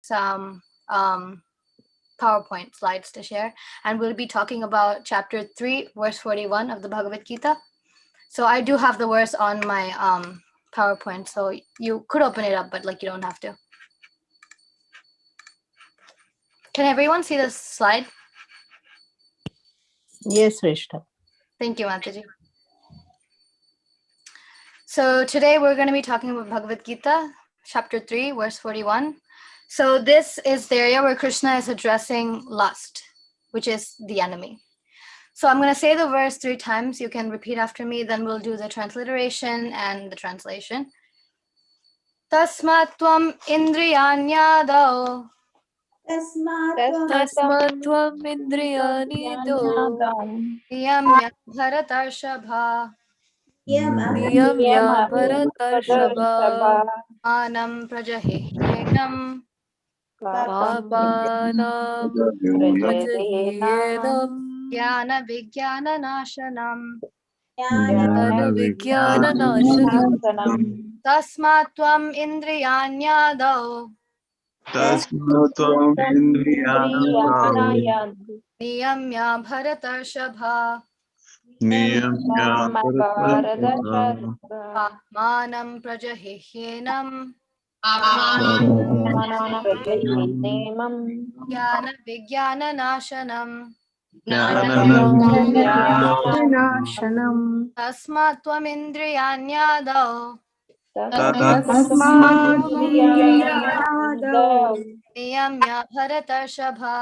some PowerPoint slides to share, and we'll be talking about chapter 3, verse 41 of the Bhagavad Gita. So I do have the verse on my PowerPoint, so you could open it up, but you don't have to. Can everyone see this slide? Yes, Hrishta. Thank you, Mataji. So today we're going to be talking about Bhagavad Gita, chapter 3, verse 41. So this is the area where Krishna is addressing lust, which is the enemy. So I'm going to say the verse 3 times. You can repeat after me. Then we'll do the transliteration and the translation. Tasmat tvam indriyanyadau. Tasmat tvam indriyani do. Niyamya bharatarshava. Niyamya bharatarshava. Anam prajahiyenam. Papanam prajahiyenam. Jnana Vijana Nashanam. Jnana Vijana Nashanam. Tasmat tvam indriyanyadau. Tasmat tvam indriyanyadau. Niyamya bharatarshava. Niyamya bharatarshava. Atmanam prajahihyenam. Jnana Vijana Nashanam. Tasmat tvam indriyanyadau. Niyamya bharatarshava.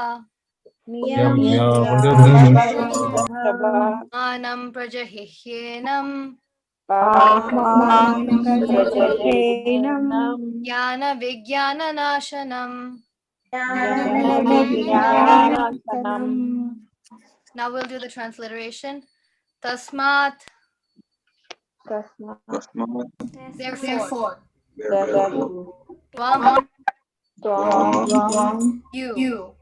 Atmanam prajahihyenam. Jnana Vijana Nashanam. Now we'll do the transliteration. Tasmat. Therefore. Tvam. You.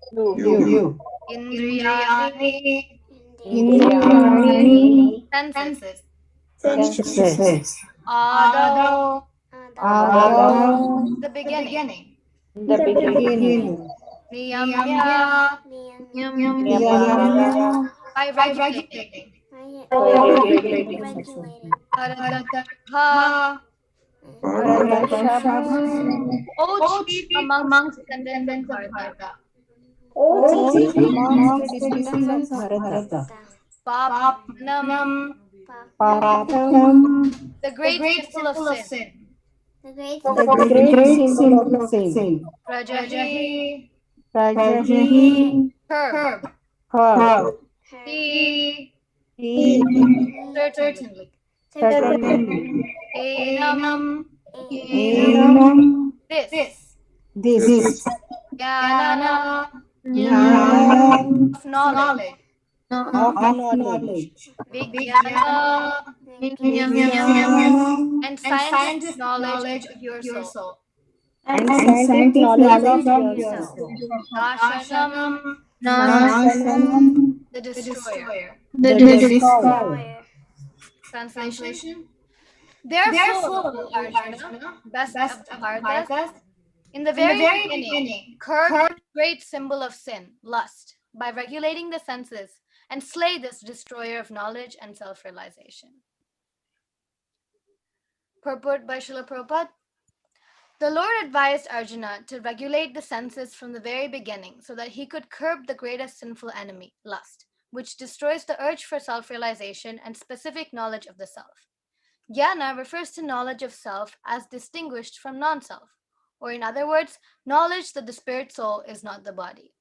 Indriyani. Senses. Adau. The beginning. Niyamya. By regulating. Bharatarshava. O chief amongst descendants of Bharata. Papanam. The great symbol of sin. Prajahi. Curb. Certainly. Enam. This. Jnana. Of knowledge. Vijnana. And scientific knowledge of your soul. Nashanam. The destroyer. Translation. Therefore, Arjuna, best of the Bharatas, in the very beginning, curb the great symbol of sin, lust, by regulating the senses, and slay this destroyer of knowledge and self-realization. Purport by Srila Prabhupada. The Lord advised Arjuna to regulate the senses from the very beginning so that he could curb the greatest sinful enemy, lust, which destroys the urge for self-realization and specific knowledge of the self. Jnana refers to knowledge of self as distinguished from non-self, or in other words, knowledge that the spirit soul is not the body.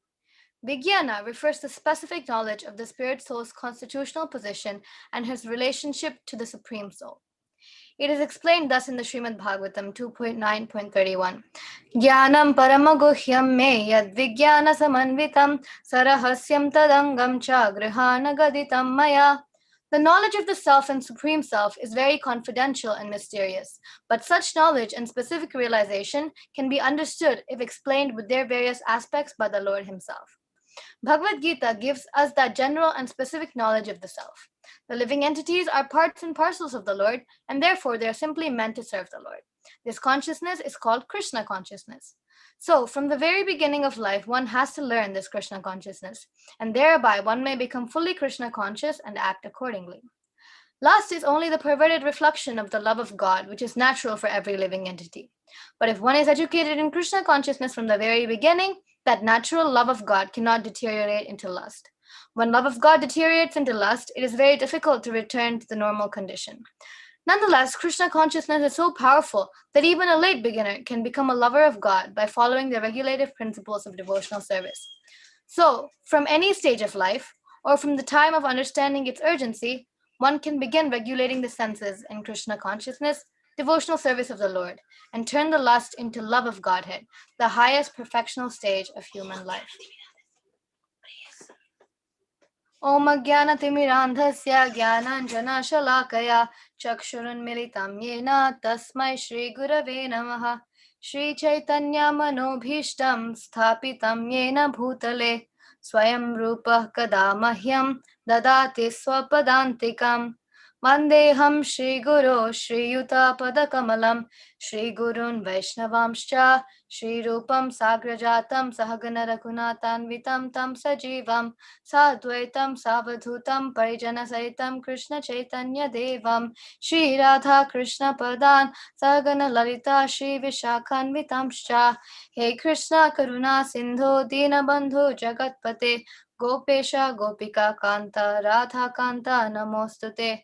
Vijnana refers to specific knowledge of the spirit soul's constitutional position and his relationship to the supreme soul. It is explained thus in the Srimad Bhagavatam 2.9.31. Jnanam paramaguhyam me yad vijnana samanvitam sarahasyam tadangam cha grihana gaditam maya. The knowledge of the self and supreme self is very confidential and mysterious, but such knowledge and specific realization can be understood if explained with their various aspects by the Lord himself. Bhagavad Gita gives us that general and specific knowledge of the self. The living entities are parts and parcels of the Lord, and therefore they are simply meant to serve the Lord. This consciousness is called Krishna consciousness. So, from the very beginning of life, one has to learn this Krishna consciousness, and thereby one may become fully Krishna conscious and act accordingly. Lust is only the perverted reflection of the love of God, which is natural for every living entity. But if one is educated in Krishna consciousness from the very beginning, that natural love of God cannot deteriorate into lust. When love of God deteriorates into lust, it is very difficult to return to the normal condition. Nonetheless, Krishna consciousness is so powerful that even a late beginner can become a lover of God by following the regulative principles of devotional service. So, from any stage of life, or from the time of understanding its urgency, one can begin regulating the senses in Krishna consciousness, devotional service of the Lord, and turn the lust into love of Godhead, the highest perfectional stage of human life. Om Ajnanatimirandhasya Jnananjanashalakaya Chakshurunmilitam Yena Tasmai Shri Gurave Namaha Shri Chaitanya Manobhishtam Sthapitam Yena Bhutale Swayam Rupa Kada Mahyam Dadati Swapadantikam Vandeham Shri Guru Shri Yuta Padakamalam Shri Gurun Vaishnavamscha Shri Rupam Sagrajatam Sahagana Raghunathanvitam Tam Sajivam Sadvaitam Savadhutam Parijana Saitam Krishna Chaitanya Devam Shri Radha Krishna Padan Sagana Lalita Shri Vishakhanvitamscha He Krishna Karuna Sindhu Dinabandhu Jagatpate Gopesha Gopika Kanta Radha Kanta Namostute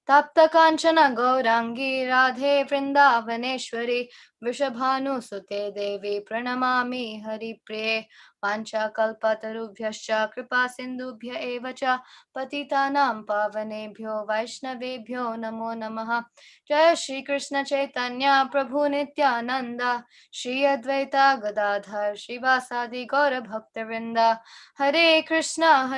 Tapta Kanchana Gaurangi Radhe Vrindavaneshwari Vrishabhanu Devi Pranamami Hari Priye Pancha kalpatarubhyascha kripa sindhubhya eva cha patitanam pavanebhyo vaishnavebhyo namo namaha Jaya Shri Krishna Chaitanya Prabhu Nityananda Shri Advaita Gadadhar Shivasadi Gaura Bhaktavinda Hare Krishna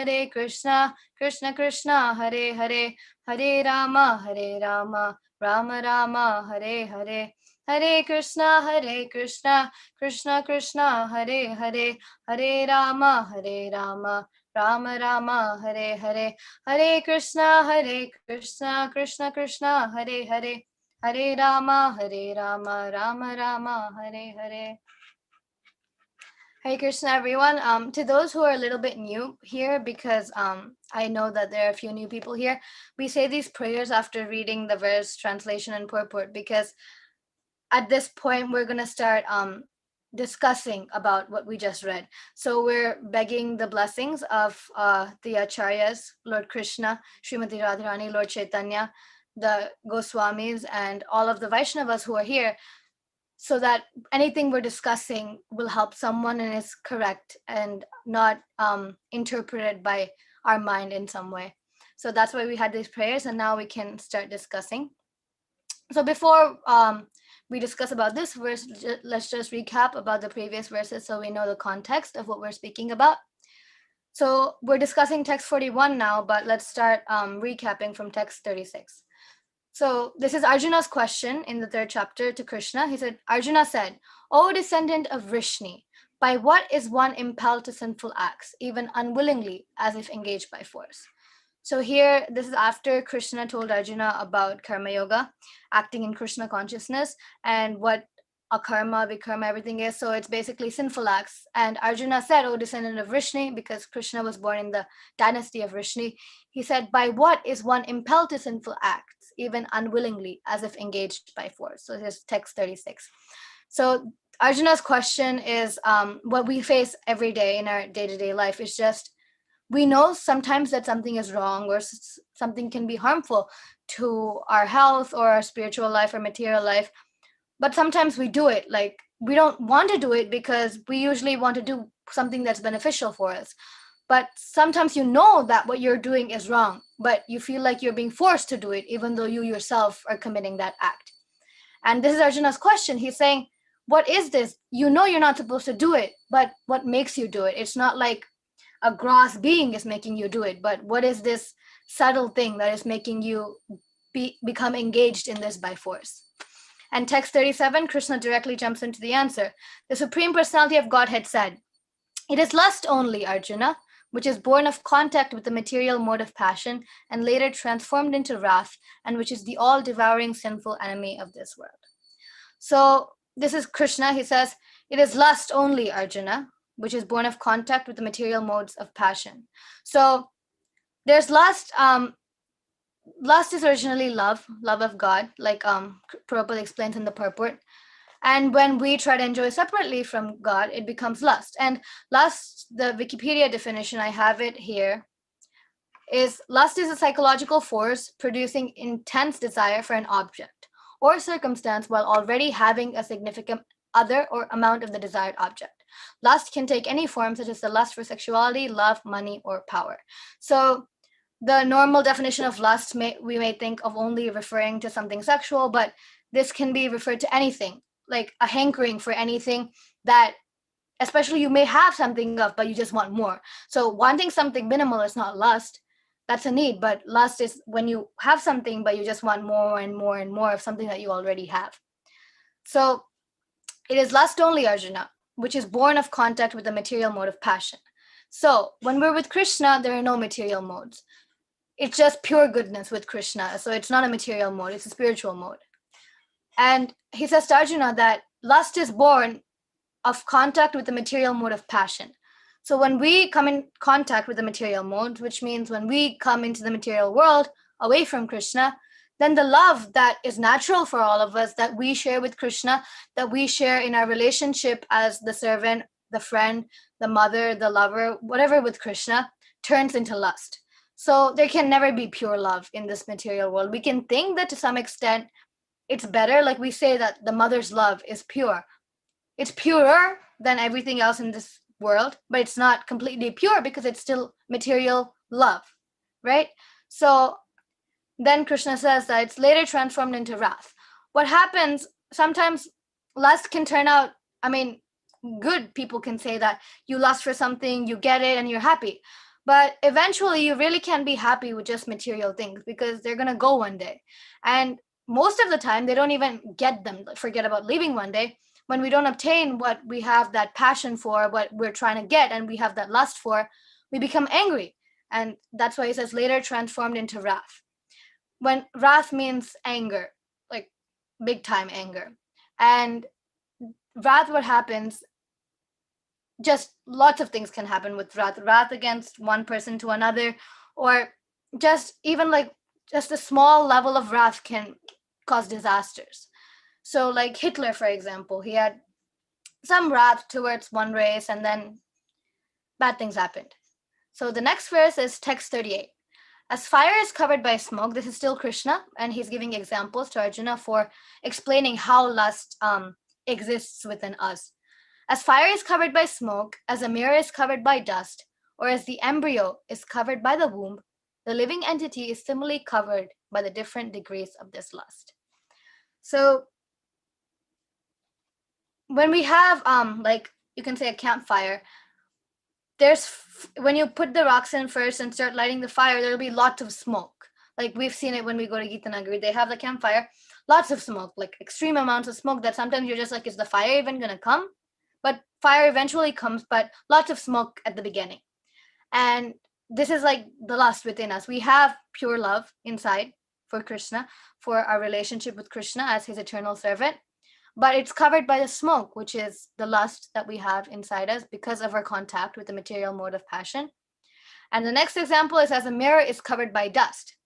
Krishna Krishna Hare Hare Hare Rama Rama Rama Hare Hare Hare Krishna Krishna Krishna Hare Hare Hare Rama Rama Rama Hare Hare Hare Krishna Krishna Krishna Hare Hare Hare Rama Rama Rama Hare Hare. Hare Krishna, everyone. To those who are a little bit new here, because I know that there are a few new people here, we say these prayers after reading the verse, translation, and purport, because at this point we're going to start discussing about what we just read. So we're begging the blessings of the Acharyas, Lord Krishna, Srimati Radharani, Lord Chaitanya, the Goswamis, and all of the Vaishnavas who are here, so that anything we're discussing will help someone and is correct and not interpreted by our mind in some way. So that's why we had these prayers, and now we can start discussing. So before we discuss about this verse, let's just recap about the previous verses so we know the context of what we're speaking about. So we're discussing text 41 now, but let's start recapping from text 36. So this is Arjuna's question in the 3rd chapter to Krishna. He said, Arjuna said, O descendant of Vrishni, by what is one impelled to sinful acts, even unwillingly, as if engaged by force? So here, this is after Krishna told Arjuna about karma yoga, acting in Krishna consciousness, and what akarma, vikarma, everything is. So it's basically sinful acts. And Arjuna said, O descendant of Vrishni, because Krishna was born in the dynasty of Vrishni, he said, by what is one impelled to sinful acts, even unwillingly, as if engaged by force? So here's text 36. So Arjuna's question is what we face every day in our day-to-day life is just, we know sometimes that something is wrong or something can be harmful to our health or our spiritual life or material life, but sometimes we do it. Like, we don't want to do it because we usually want to do something that's beneficial for us. But sometimes you know that what you're doing is wrong, but you feel like you're being forced to do it, even though you yourself are committing that act. And this is Arjuna's question. He's saying, what is this? You know you're not supposed to do it, but what makes you do it? It's not like a gross being is making you do it, but what is this subtle thing that is making you become engaged in this by force? And text 37, Krishna directly jumps into the answer. The Supreme Personality of Godhead said, it is lust only, Arjuna, which is born of contact with the material mode of passion and later transformed into wrath, and which is the all-devouring sinful enemy of this world. So this is Krishna. He says, It is lust only, Arjuna, which is born of contact with the material modes of passion. So there's lust. Lust is originally love of God, like Prabhupada explains in the Purport. And when we try to enjoy separately from God, it becomes lust. And lust, the Wikipedia definition, I have it here, is lust is a psychological force producing intense desire for an object or circumstance while already having a significant other or amount of the desired object. Lust can take any form, such as the lust for sexuality, love, money, or power. So the normal definition of lust, we may think of only referring to something sexual, but this can be referred to anything, like a hankering for anything that, especially you may have something of, but you just want more. So wanting something minimal is not lust. That's a need, but lust is when you have something, but you just want more and more and more of something that you already have. So it is lust only, Arjuna, which is born of contact with the material mode of passion. So when we're with Krishna, there are no material modes. It's just pure goodness with Krishna. So it's not a material mode, it's a spiritual mode. And he says to Arjuna that lust is born of contact with the material mode of passion. So when we come in contact with the material mode, which means when we come into the material world away from Krishna, then the love that is natural for all of us, that we share with Krishna, that we share in our relationship as the servant, the friend, the mother, the lover, whatever with Krishna, turns into lust. So there can never be pure love in this material world. We can think that to some extent it's better, like we say that the mother's love is pure. It's purer than everything else in this world, but it's not completely pure because it's still material love, right? So then Krishna says that it's later transformed into wrath. What happens, sometimes lust can turn out, good people can say that you lust for something, you get it, and you're happy. But eventually, you really can't be happy with just material things because they're going to go one day. And most of the time, they don't even get them. Forget about leaving one day. When we don't obtain what we have that passion for, what we're trying to get, and we have that lust for, we become angry. And that's why he says later transformed into wrath. When wrath means anger, like big time anger. And wrath, what happens, just lots of things can happen with wrath against one person to another, or just even like just a small level of wrath can cause disasters. So like Hitler, for example, he had some wrath towards one race and then bad things happened. So the next verse is text 38. As fire is covered by smoke, this is still Krishna, and he's giving examples to Arjuna for explaining how lust exists within us. As fire is covered by smoke, as a mirror is covered by dust, or as the embryo is covered by the womb, the living entity is similarly covered by the different degrees of this lust. So when we have, like you can say a campfire, when you put the rocks in first and start lighting the fire, there'll be lots of smoke. Like we've seen it when we go to Gita Nagari, they have the campfire, lots of smoke, like extreme amounts of smoke that sometimes you're just like, is the fire even going to come? But fire eventually comes, but lots of smoke at the beginning. And this is like the lust within us. We have pure love inside for Krishna, for our relationship with Krishna as his eternal servant. But it's covered by the smoke, which is the lust that we have inside us because of our contact with the material mode of passion. And the next example is as a mirror is covered by dust.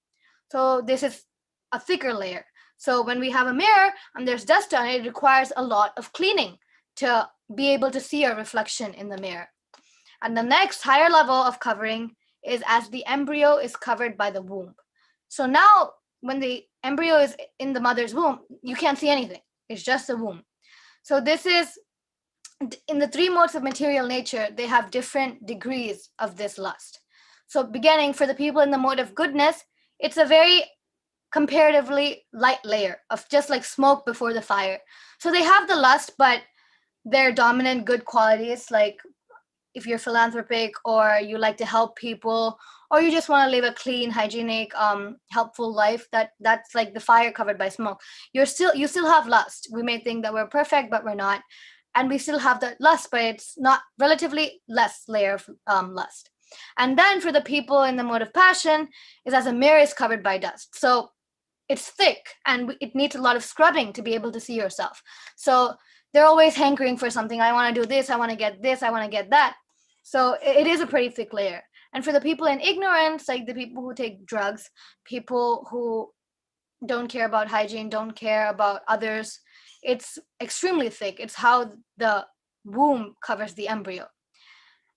So this is a thicker layer. So when we have a mirror and there's dust on it, it requires a lot of cleaning to be able to see our reflection in the mirror. And the next higher level of covering is as the embryo is covered by the womb. So now when the embryo is in the mother's womb, you can't see anything. It's just a womb. So this is, in the three modes of material nature, they have different degrees of this lust. So beginning for the people in the mode of goodness, it's a very comparatively light layer of just like smoke before the fire. So they have the lust, but their dominant good qualities, like if you're philanthropic or you like to help people or you just want to live a clean, hygienic, helpful life, that's like the fire covered by smoke. You still have lust. We may think that we're perfect, but we're not. And we still have that lust, but it's not relatively less layer of lust. And then for the people in the mode of passion is as a mirror is covered by dust. So it's thick and it needs a lot of scrubbing to be able to see yourself. So they're always hankering for something. I want to do this, I want to get this, I want to get that. So it is a pretty thick layer. And for the people in ignorance, like the people who take drugs, people who don't care about hygiene, don't care about others, it's extremely thick. It's how the womb covers the embryo.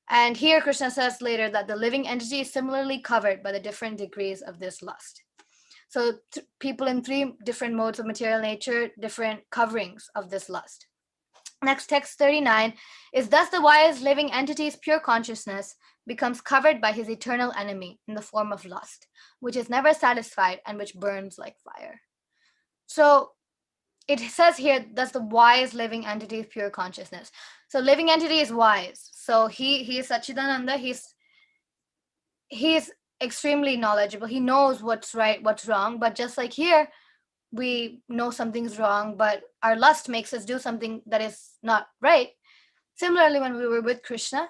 And here Krishna says later that the living entity is similarly covered by the different degrees of this lust. So people in 3 different modes of material nature, different coverings of this lust. Next, text 39 is, thus the wise living entity's pure consciousness becomes covered by his eternal enemy in the form of lust, which is never satisfied and which burns like fire. So it says here, thus the wise living entity's pure consciousness. So living entity is wise. So he is Sachidananda. He's extremely knowledgeable. He knows what's right, what's wrong. But just like here, we know something's wrong, but our lust makes us do something that is not right. Similarly, when we were with Krishna,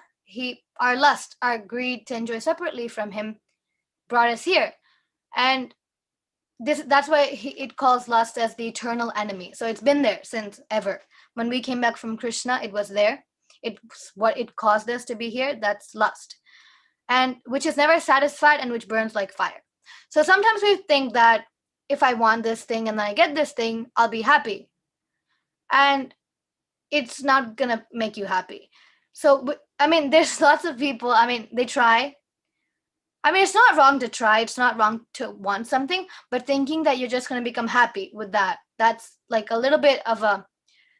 our lust, our greed to enjoy separately from him, brought us here. And that's why it calls lust as the eternal enemy. So it's been there since ever. When we came back from Krishna, it was there. It's what it caused us to be here. That's lust, and which is never satisfied and which burns like fire. So sometimes we think that if I want this thing and then I get this thing, I'll be happy. And it's not gonna make you happy. So, I mean, there's lots of people, I mean, they try. I mean, it's not wrong to try. It's not wrong to want something, but thinking that you're just gonna become happy with that, that's like a little bit of a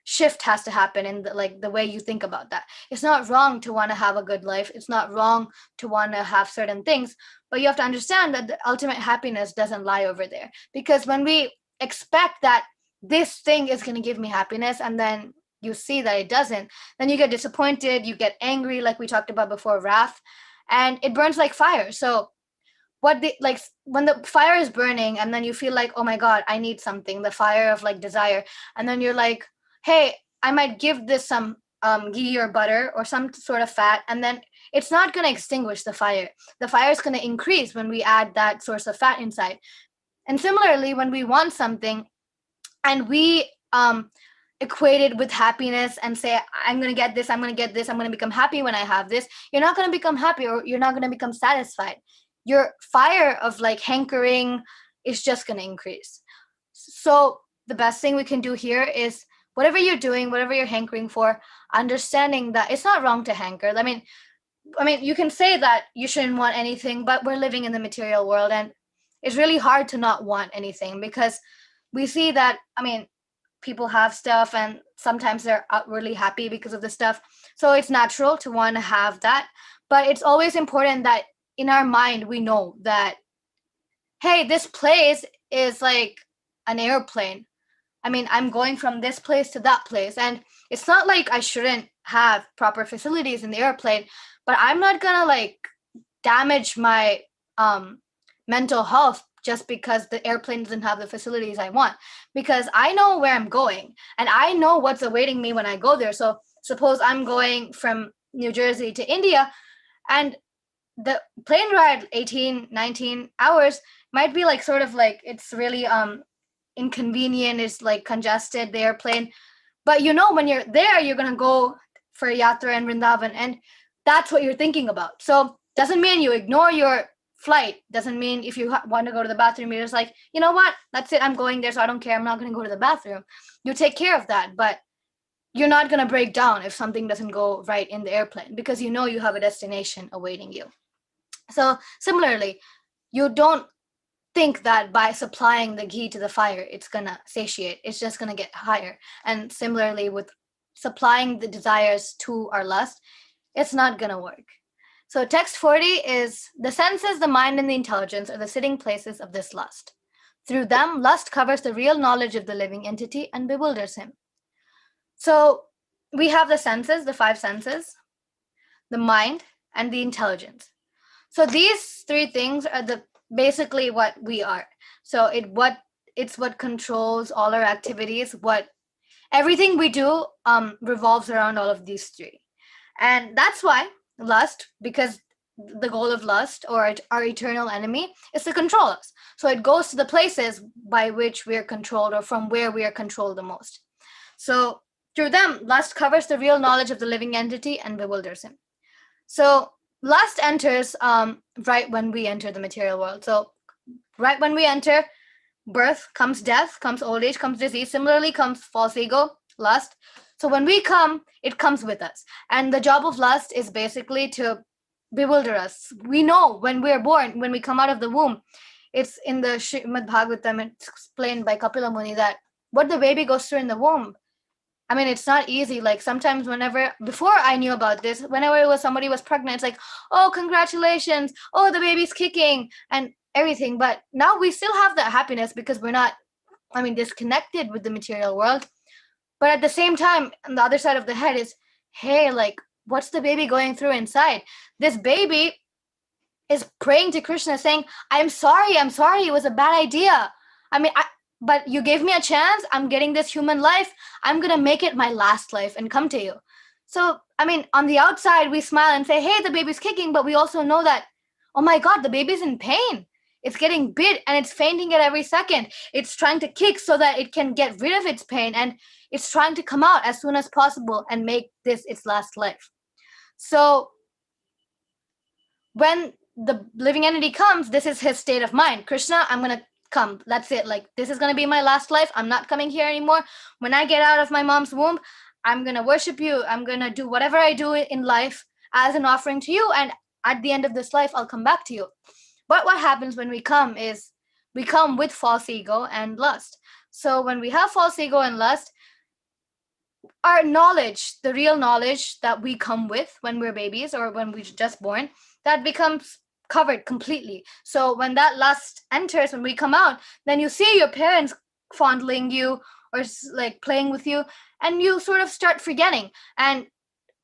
shift has to happen in the way you think about that. It's not wrong to want to have a good life. It's not wrong to want to have certain things, but you have to understand that the ultimate happiness doesn't lie over there. Because when we expect that this thing is going to give me happiness and then you see that it doesn't, then you get disappointed, you get angry, like we talked about before, wrath, and it burns like fire. So when the fire is burning and then you feel like, oh my God, I need something, the fire of like desire, and then you're like, hey, I might give this some ghee or butter or some sort of fat, and then it's not going to extinguish the fire. The fire is going to increase when we add that source of fat inside. And similarly, when we want something and we equate it with happiness and say, I'm going to get this, I'm going to get this, I'm going to become happy when I have this, you're not going to become happy, or you're not going to become satisfied. Your fire of like hankering is just going to increase. So the best thing we can do here is, whatever you're doing, whatever you're hankering for, understanding that it's not wrong to hanker. I mean, you can say that you shouldn't want anything, but we're living in the material world, and it's really hard to not want anything, because we see that, I mean, people have stuff and sometimes they're outwardly happy because of the stuff. So it's natural to want to have that. But it's always important that in our mind, we know that, hey, this place is like an airplane. I mean, I'm going from this place to that place, and it's not like I shouldn't have proper facilities in the airplane, but I'm not gonna like damage my mental health just because the airplane doesn't have the facilities I want, because I know where I'm going and I know what's awaiting me when I go there. So suppose I'm going from New Jersey to India, and the plane ride 18, 19 hours might be like sort of like, it's really inconvenient, it's like congested, the airplane, but you know when you're there you're gonna go for a yatra in Vrindavan, and that's what you're thinking about. So doesn't mean you ignore your flight, doesn't mean if you want to go to the bathroom you're just like, you know what, that's it, I'm going there, so I don't care, I'm not going to go to the bathroom. You take care of that, but you're not going to break down if something doesn't go right in the airplane, because you know you have a destination awaiting you. So similarly, you don't think that by supplying the ghee to the fire, it's gonna satiate, it's just gonna get higher. And similarly with supplying the desires to our lust, it's not gonna work. So text 40 is, the senses, the mind, and the intelligence are the sitting places of this lust. Through them, lust covers the real knowledge of the living entity and bewilders him. So we have the senses, the 5 senses, the mind, and the intelligence. So these 3 things are basically what we are. So it's what controls all our activities. What everything we do revolves around all of these 3, and that's why lust, because the goal of lust, or our eternal enemy, is to control us. So it goes to the places by which we are controlled, or from where we are controlled the most. So Through them, lust covers the real knowledge of the living entity and bewilders him. So lust enters right when we enter the material world. So right when we enter, birth comes death, comes old age, comes disease. Similarly comes false ego, lust. So when we come, it comes with us. And the job of lust is basically to bewilder us. We know when we're born, when we come out of the womb, it's in the Srimad Bhagavatam, it's explained by Kapila Muni that what the baby goes through in the womb, I mean, it's not easy. Like sometimes before I knew about this, whenever somebody was pregnant, it's like, oh, congratulations. Oh, the baby's kicking and everything. But now we still have that happiness because we're not, disconnected with the material world. But at the same time, on the other side of the head is, hey, like, what's the baby going through inside? This baby is praying to Krishna saying, I'm sorry, it was a bad idea. But you gave me a chance. I'm getting this human life. I'm going to make it my last life and come to you. So, on the outside, we smile and say, hey, the baby's kicking. But we also know that, oh my God, the baby's in pain. It's getting bit and it's fainting at every second. It's trying to kick so that it can get rid of its pain. And it's trying to come out as soon as possible and make this its last life. So when the living entity comes, this is his state of mind. Krishna, I'm going to come. That's it. Like, this is going to be my last life. I'm not coming here anymore. When I get out of my mom's womb, I'm going to worship you. I'm going to do whatever I do in life as an offering to you. And at the end of this life, I'll come back to you. But what happens when we come is we come with false ego and lust. So when we have false ego and lust, our knowledge, the real knowledge that we come with when we're babies or when we're just born, that becomes covered completely. So when that lust enters, when we come out, then you see your parents fondling you or like playing with you, and you sort of start forgetting. And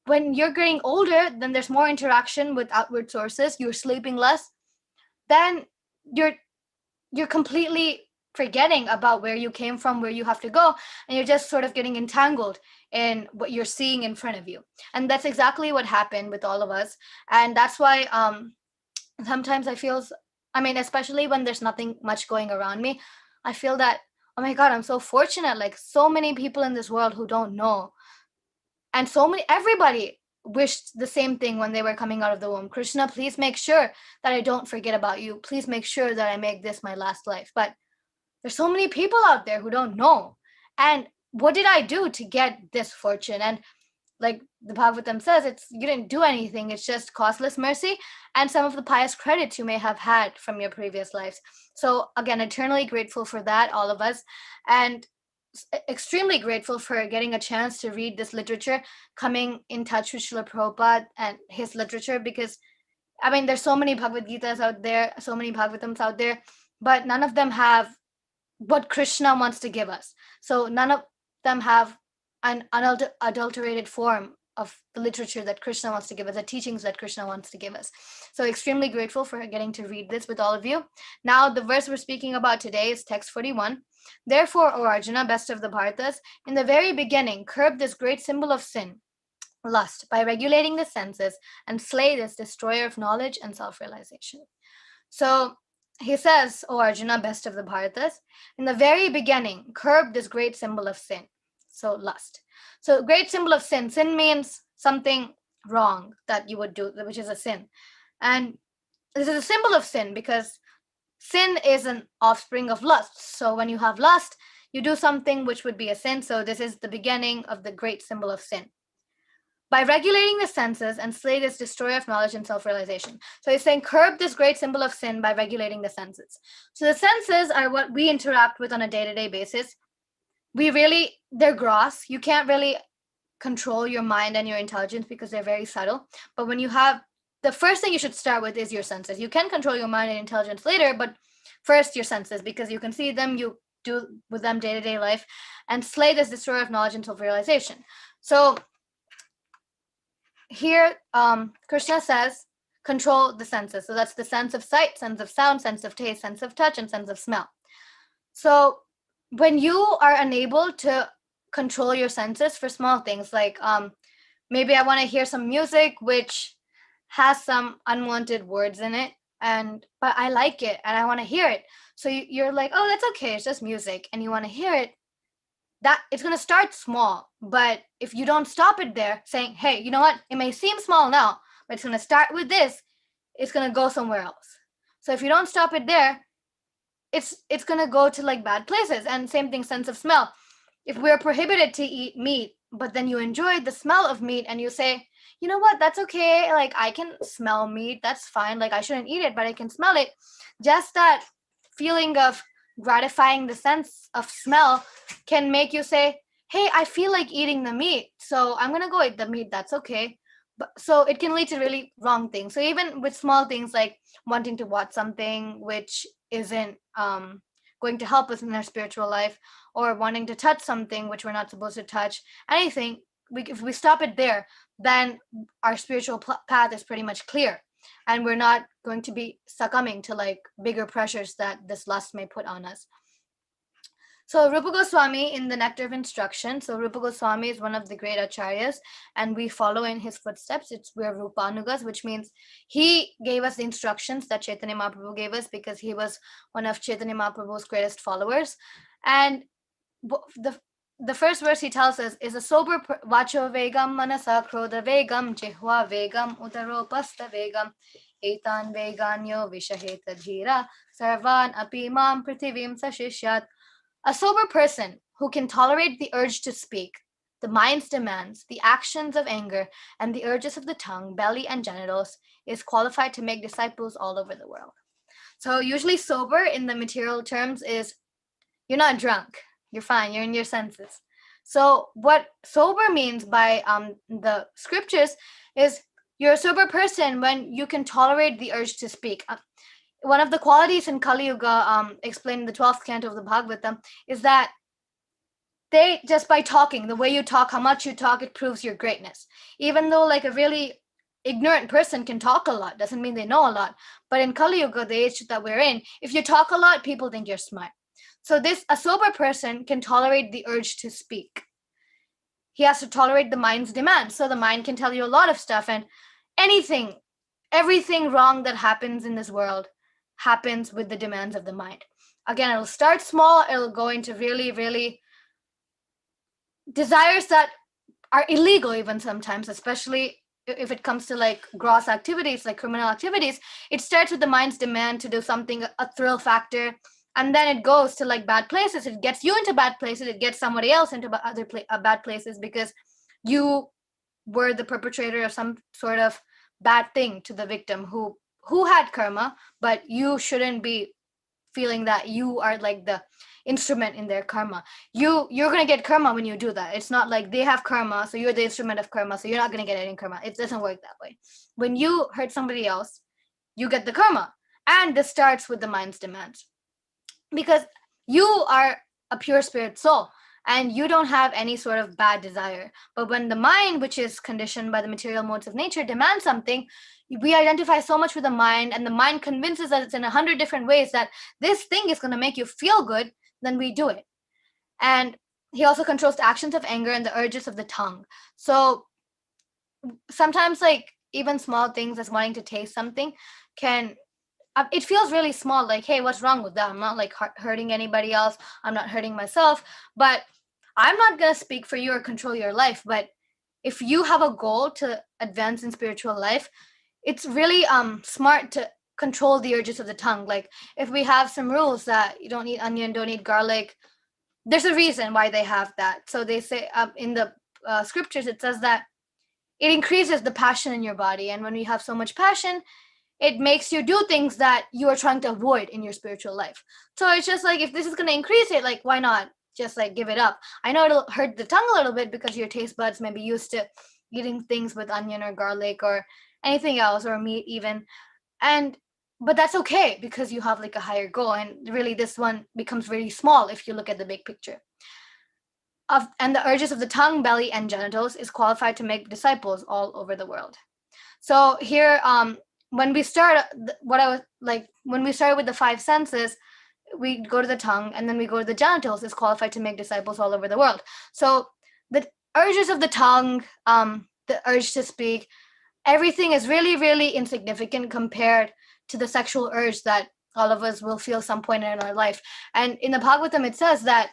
when you're getting older, then there's more interaction with outward sources, you're sleeping less, then you're completely forgetting about where you came from, where you have to go, and you're just sort of getting entangled in what you're seeing in front of you. And that's exactly what happened with all of us. And that's why sometimes I feel, especially when there's nothing much going around me, I feel that, oh my God, I'm so fortunate. Like, so many people in this world who don't know, and everybody wished the same thing when they were coming out of the womb. Krishna, please make sure that I don't forget about you. Please make sure that I make this my last life. But there's so many people out there who don't know. And what did I do to get this fortune? And like the Bhagavatam says, you didn't do anything. It's just costless mercy and some of the pious credits you may have had from your previous lives. So again, eternally grateful for that, all of us. And extremely grateful for getting a chance to read this literature, coming in touch with Srila Prabhupada and his literature, because there's so many Bhagavad Gitas out there, so many Bhagavatams out there, but none of them have what Krishna wants to give us. So none of them have an unadulterated form of the literature that Krishna wants to give us, the teachings that Krishna wants to give us. So extremely grateful for getting to read this with all of you. Now, the verse we're speaking about today is text 41. Therefore, O Arjuna, best of the Bharatas, in the very beginning, curb this great symbol of sin, lust, by regulating the senses, and slay this destroyer of knowledge and self-realization. So he says, O Arjuna, best of the Bharatas, in the very beginning, curb this great symbol of sin. So lust. So great symbol of sin. Sin means something wrong that you would do, which is a sin. And this is a symbol of sin because sin is an offspring of lust. So when you have lust, you do something which would be a sin. So this is the beginning of the great symbol of sin. By regulating the senses and slay this destroyer of knowledge and self-realization. So he's saying curb this great symbol of sin by regulating the senses. So the senses are what we interact with on a day-to-day basis. They're gross. You can't really control your mind and your intelligence because they're very subtle. But when you have, the first thing you should start with is your senses. You can control your mind and intelligence later, but first your senses, because you can see them, you do with them day-to-day life, and slay this destroyer of knowledge and self-realization. So here, Krishna says, control the senses. So that's the sense of sight, sense of sound, sense of taste, sense of touch, and sense of smell. So when you are unable to control your senses for small things, like maybe I want to hear some music which has some unwanted words in it, but I like it and I want to hear it. So you're like, oh, that's okay, it's just music, and you want to hear it. that it's going to start small, but if you don't stop it there, saying, hey, you know what, it may seem small now, but it's going to start with this, it's going to go somewhere else. So if you don't stop it there, it's going to go to like bad places. And same thing, sense of smell. If we're prohibited to eat meat, but then you enjoy the smell of meat and you say, you know what, that's okay, like I can smell meat, that's fine, like I shouldn't eat it, but I can smell it. Just that feeling of gratifying the sense of smell can make you say, hey, I feel like eating the meat, so I'm gonna go eat the meat, that's okay. But so it can lead to really wrong things. So even with small things like wanting to watch something which isn't going to help us in our spiritual life, or wanting to touch something which we're not supposed to touch, anything, if we stop it there, then our spiritual path is pretty much clear, and we're not going to be succumbing to like bigger pressures that this lust may put on us. So Rupa Goswami in the Nectar of Instruction, so Rupa Goswami is one of the great acharyas, and we follow in his footsteps. We're Rupanugas, which means he gave us the instructions that Chaitanya Mahaprabhu gave us, because he was one of Chaitanya Mahaprabhu's greatest followers. And the first verse he tells us is a sober vacho vegam manasa krodha vegam jihva vegam udaropasta vegam etan veganyo vishaheta dhira sarvan api mam prithivim sashishyat. A sober person who can tolerate the urge to speak, the mind's demands, the actions of anger, and the urges of the tongue, belly, and genitals is qualified to make disciples all over the world. So usually sober in the material terms is you're not drunk, you're fine, you're in your senses. So what sober means by the scriptures is you're a sober person when you can tolerate the urge to speak. One of the qualities in Kali Yuga, explained in the 12th canto of the Bhagavatam, is that they, just by talking, the way you talk, how much you talk, it proves your greatness. Even though like a really ignorant person can talk a lot, doesn't mean they know a lot. But in Kali Yuga, the age that we're in, if you talk a lot, people think you're smart. So a sober person can tolerate the urge to speak. He has to tolerate the mind's demands. So the mind can tell you a lot of stuff, and everything wrong that happens in this world happens with the demands of the mind. Again, it'll start small, it'll go into really, really desires that are illegal even sometimes, especially if it comes to like gross activities, like criminal activities. It starts with the mind's demand to do something, a thrill factor, and then it goes to like bad places. It gets you into bad places, it gets somebody else into other bad places, because you were the perpetrator of some sort of bad thing to the victim who had karma, but you shouldn't be feeling that you are like the instrument in their karma. You're going to get karma when you do that. It's not like they have karma, so you're the instrument of karma, so you're not going to get any karma. It doesn't work that way. When you hurt somebody else, you get the karma. And this starts with the mind's demands, because you are a pure spirit soul and you don't have any sort of bad desire. But when the mind, which is conditioned by the material modes of nature, demands something, we identify so much with the mind, and the mind convinces us in 100 different ways that this thing is going to make you feel good, then we do it. And he also controls the actions of anger and the urges of the tongue. So sometimes like even small things as wanting to taste something can, it feels really small, like, hey, what's wrong with that? I'm not like hurting anybody else, I'm not hurting myself, but I'm not going to speak for you or control your life. But if you have a goal to advance in spiritual life, it's really smart to control the urges of the tongue. Like if we have some rules that you don't eat onion, don't eat garlic, there's a reason why they have that. So they say in the scriptures, it says that it increases the passion in your body, and when you have so much passion, it makes you do things that you are trying to avoid in your spiritual life. So it's just like, if this is going to increase it, like why not just like give it up? I know it'll hurt the tongue a little bit because your taste buds may be used to eating things with onion or garlic or anything else, or meat even, but that's okay because you have like a higher goal, and really this one becomes really small if you look at the big picture. And the urges of the tongue, belly, and genitals is qualified to make disciples all over the world. So here, when we start, when we start with the five senses, we go to the tongue, and then we go to the genitals is qualified to make disciples all over the world. So the urges of the tongue, the urge to speak, everything is really, really insignificant compared to the sexual urge that all of us will feel some point in our life. And in the Bhagavatam, it says that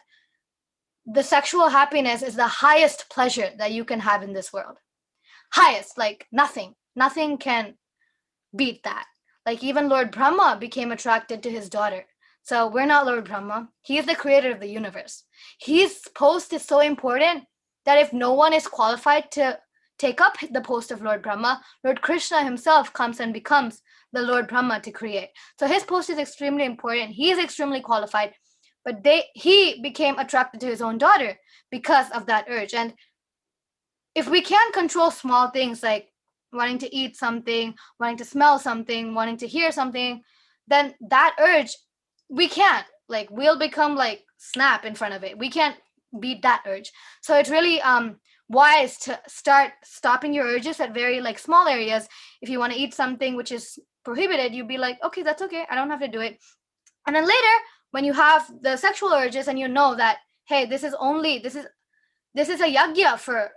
the sexual happiness is the highest pleasure that you can have in this world. Highest, like nothing can beat that. Like even Lord Brahma became attracted to his daughter. So we're not Lord Brahma. He is the creator of the universe. His post is so important that if no one is qualified to take up the post of Lord Brahma, Lord Krishna himself comes and becomes the Lord Brahma to create. So his post is extremely important. He is extremely qualified. But he became attracted to his own daughter because of that urge. And if we can't control small things like wanting to eat something, wanting to smell something, wanting to hear something, then that urge, we can't. Like we'll become like snap in front of it. We can't beat that urge. So it's really wise to start stopping your urges at very like small areas. If you want to eat something which is prohibited, you'd be like, okay, that's okay. I don't have to do it. And then later, when you have the sexual urges and you know that, hey, this is a yagya for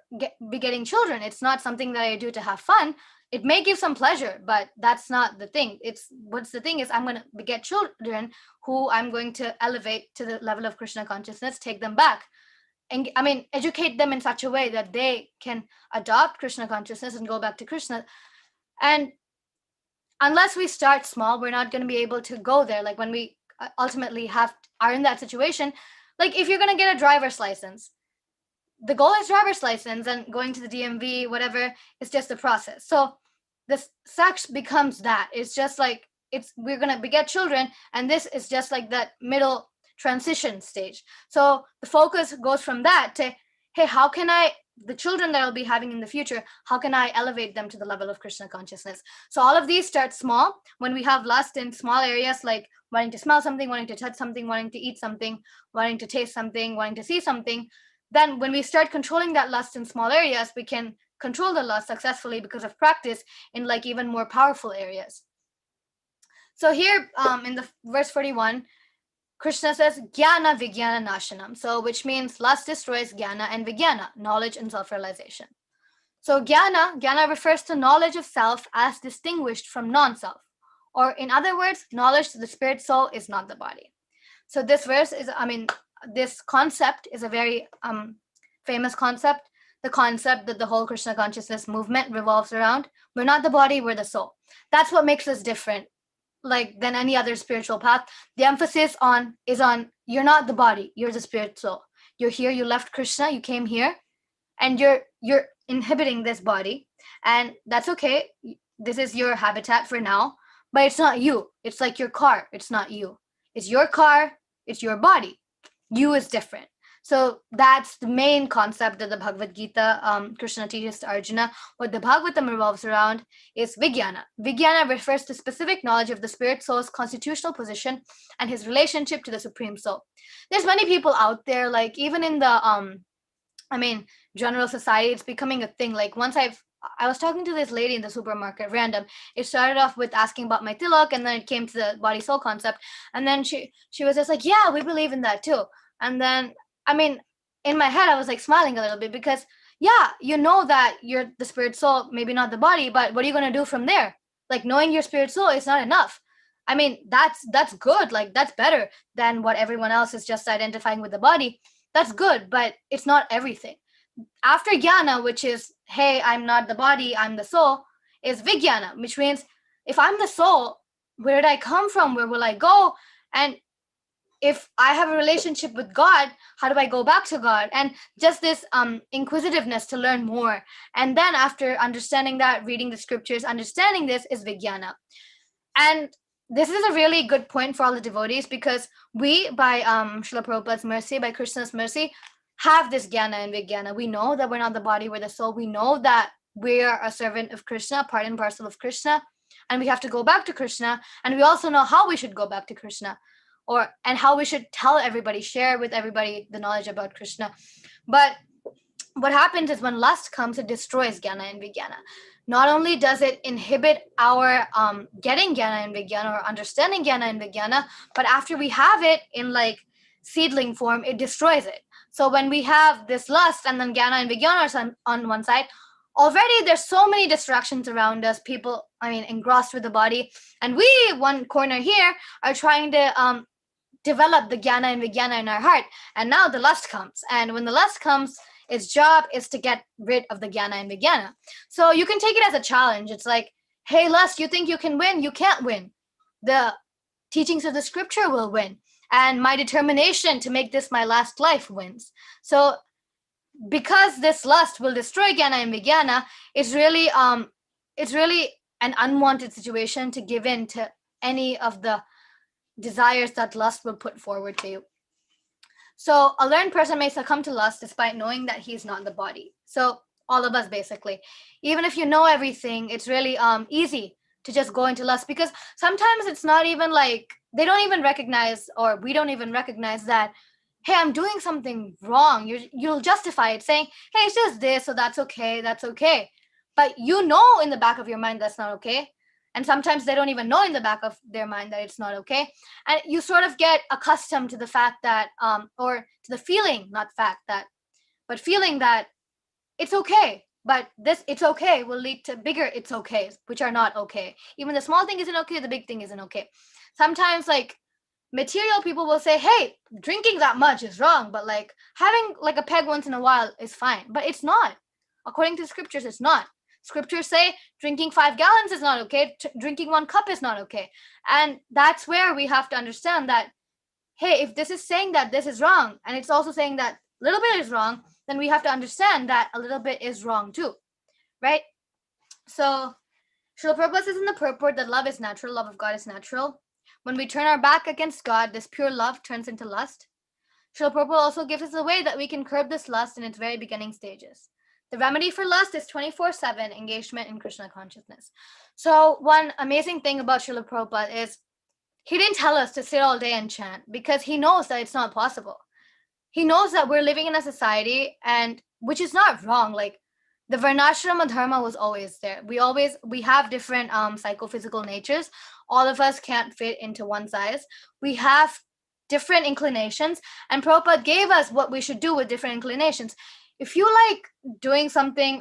begetting children. It's not something that I do to have fun. It may give some pleasure, but that's not the thing. What's the thing is I'm going to beget children who I'm going to elevate to the level of Krishna consciousness, take them back. And I mean, educate them in such a way that they can adopt Krishna consciousness and go back to Krishna. And unless we start small, we're not going to be able to go there. Like when we ultimately are in that situation, like if you're going to get a driver's license, the goal is driver's license, and going to the DMV, whatever, is just a process. So this sex becomes that. It's just like we're gonna beget children, and this is just like that middle transition stage. So the focus goes from that to, hey, how can the children that I'll be having in the future, how can I elevate them to the level of Krishna consciousness? So all of these start small. When we have lust in small areas like wanting to smell something, wanting to touch something, wanting to eat something, wanting to taste something, wanting to see something, then when we start controlling that lust in small areas, we can control the lust successfully because of practice in like even more powerful areas. So here in the verse 41, Krishna says, Jnana Vijana Nashanam. So which means lust destroys Jnana and Vijana, knowledge and self-realization. So Jnana refers to knowledge of self as distinguished from non-self. Or in other words, knowledge to the spirit soul is not the body. So this verse is, this concept is a very famous concept, the concept that the whole Krishna consciousness movement revolves around. We're not the body, we're the soul. That's what makes us different like than any other spiritual path. The emphasis is on you're not the body, you're the spirit soul. You're here, you left Krishna, you came here, and you're inhibiting this body, and that's okay. This is your habitat for now, but it's not you. It's like your car. It's not you. It's your car, it's your body. You is different. So that's the main concept of the Bhagavad Gita. Krishna teaches to Arjuna. What the Bhagavatam revolves around is Vijnana. Vijnana refers to specific knowledge of the spirit soul's constitutional position and his relationship to the Supreme Soul. There's many people out there, like even in the general society, it's becoming a thing. Like once I was talking to this lady in the supermarket, random. It started off with asking about my tilak, and then it came to the body soul concept. And then she was just like, yeah, we believe in that too. And then, in my head, I was like smiling a little bit because, yeah, you know that you're the spirit soul, maybe not the body, but what are you going to do from there? Like knowing your spirit soul is not enough. That's good. Like that's better than what everyone else is just identifying with the body. That's good, but it's not everything. After Jnana, which is, hey, I'm not the body, I'm the soul, is Vijnana, which means if I'm the soul, where did I come from? Where will I go? And if I have a relationship with God, how do I go back to God? And just this inquisitiveness to learn more. And then after understanding that, reading the scriptures, understanding this is Vijnana. And this is a really good point for all the devotees because we, by Srila Prabhupada's mercy, by Krishna's mercy, have this Jnana and Vijnana. We know that we're not the body, we're the soul. We know that we are a servant of Krishna, part and parcel of Krishna, and we have to go back to Krishna. And we also know how we should go back to Krishna, and how we should tell everybody, share with everybody the knowledge about Krishna. But what happens is when lust comes, it destroys Jnana and Vijnana. Not only does it inhibit our getting Jnana and Vijnana or understanding Jnana and Vijnana, but after we have it in like seedling form, it destroys it. So when we have this lust and then Jnana and Vijnana are on one side, already there's so many distractions around us, people, engrossed with the body. And we, one corner here, are trying to develop the Jnana and Vijana in our heart. And now the lust comes. And when the lust comes, its job is to get rid of the Jnana and Vijana. So you can take it as a challenge. It's like, hey, lust, you think you can win? You can't win. The teachings of the scripture will win. And my determination to make this my last life wins. So because this lust will destroy Jnana and Vijana, it's really an unwanted situation to give in to any of the desires that lust will put forward to you. So a learned person may succumb to lust despite knowing that he's not the body. So all of us basically, even if you know everything, it's really easy to just go into lust, because sometimes it's not even like they don't even recognize, or we don't even recognize that, hey, I'm doing something wrong. You'll justify it saying, hey, it's just this, so that's okay, that's okay. But you know in the back of your mind that's not okay. And sometimes they don't even know in the back of their mind that it's not okay. And you sort of get accustomed to the fact that, or to the feeling, not fact that, but feeling that it's okay. But this it's okay will lead to bigger it's okays, which are not okay. Even the small thing isn't okay, the big thing isn't okay. Sometimes like material people will say, hey, drinking that much is wrong, but like having like a peg once in a while is fine. But it's not. According to scriptures, it's not. Scriptures say drinking 5 gallons is not okay. Drinking 1 cup is not okay. And that's where we have to understand that, hey, if this is saying that this is wrong, and it's also saying that a little bit is wrong, then we have to understand that a little bit is wrong too, right? So Srila Prabhupada says in the purport that love is natural, love of God is natural. When we turn our back against God, this pure love turns into lust. Srila Prabhupada also gives us a way that we can curb this lust in its very beginning stages. The remedy for lust is 24/7 engagement in Krishna consciousness. So one amazing thing about Srila Prabhupada is he didn't tell us to sit all day and chant, because he knows that it's not possible. He knows that we're living in a society, and which is not wrong. Like the Varnashrama dharma was always there. We have different psychophysical natures. All of us can't fit into one size. We have different inclinations, and Prabhupada gave us what we should do with different inclinations. If you like doing something,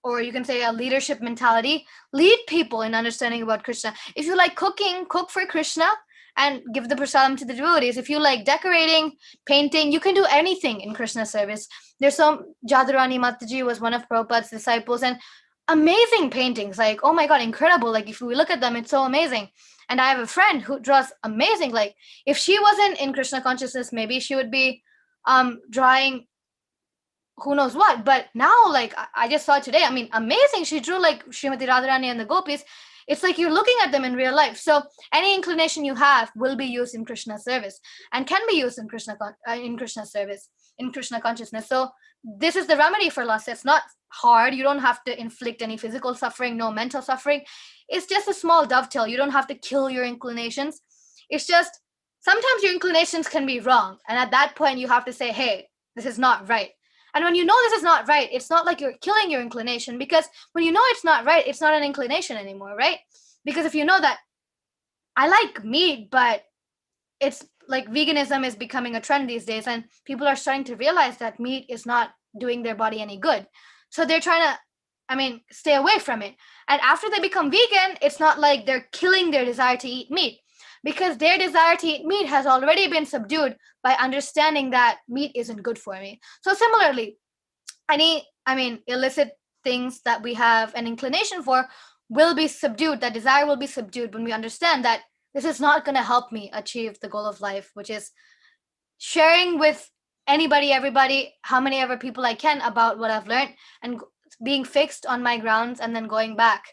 or you can say a leadership mentality, lead people in understanding about Krishna. If you like cooking, cook for Krishna and give the prasadam to the devotees. If you like decorating, painting, you can do anything in Krishna service. There's some Jadurani Mataji was one of Prabhupada's disciples, and amazing paintings, like, oh my god, incredible. Like if we look at them, it's so amazing. And I have a friend who draws amazing. Like if she wasn't in Krishna consciousness, maybe she would be drawing who knows what. But now, like I just saw today, I mean, amazing. She drew like Srimati Radharani and the gopis. It's like you're looking at them in real life. So any inclination you have will be used in Krishna service and can be used in Krishna service, in Krishna consciousness. So this is the remedy for lust. It's not hard. You don't have to inflict any physical suffering, no mental suffering. It's just a small dovetail. You don't have to kill your inclinations. It's just sometimes your inclinations can be wrong. And at that point, you have to say, hey, this is not right. And when you know this is not right, it's not like you're killing your inclination, because when you know it's not right, it's not an inclination anymore, right? Because if you know that I like meat, but it's like veganism is becoming a trend these days, and people are starting to realize that meat is not doing their body any good. So they're trying to, stay away from it. And after they become vegan, it's not like they're killing their desire to eat meat, because their desire to eat meat has already been subdued by understanding that meat isn't good for me. So similarly, illicit things that we have an inclination for will be subdued. That desire will be subdued when we understand that this is not going to help me achieve the goal of life, which is sharing with anybody, everybody, how many ever people I can about what I've learned, and being fixed on my grounds and then going back.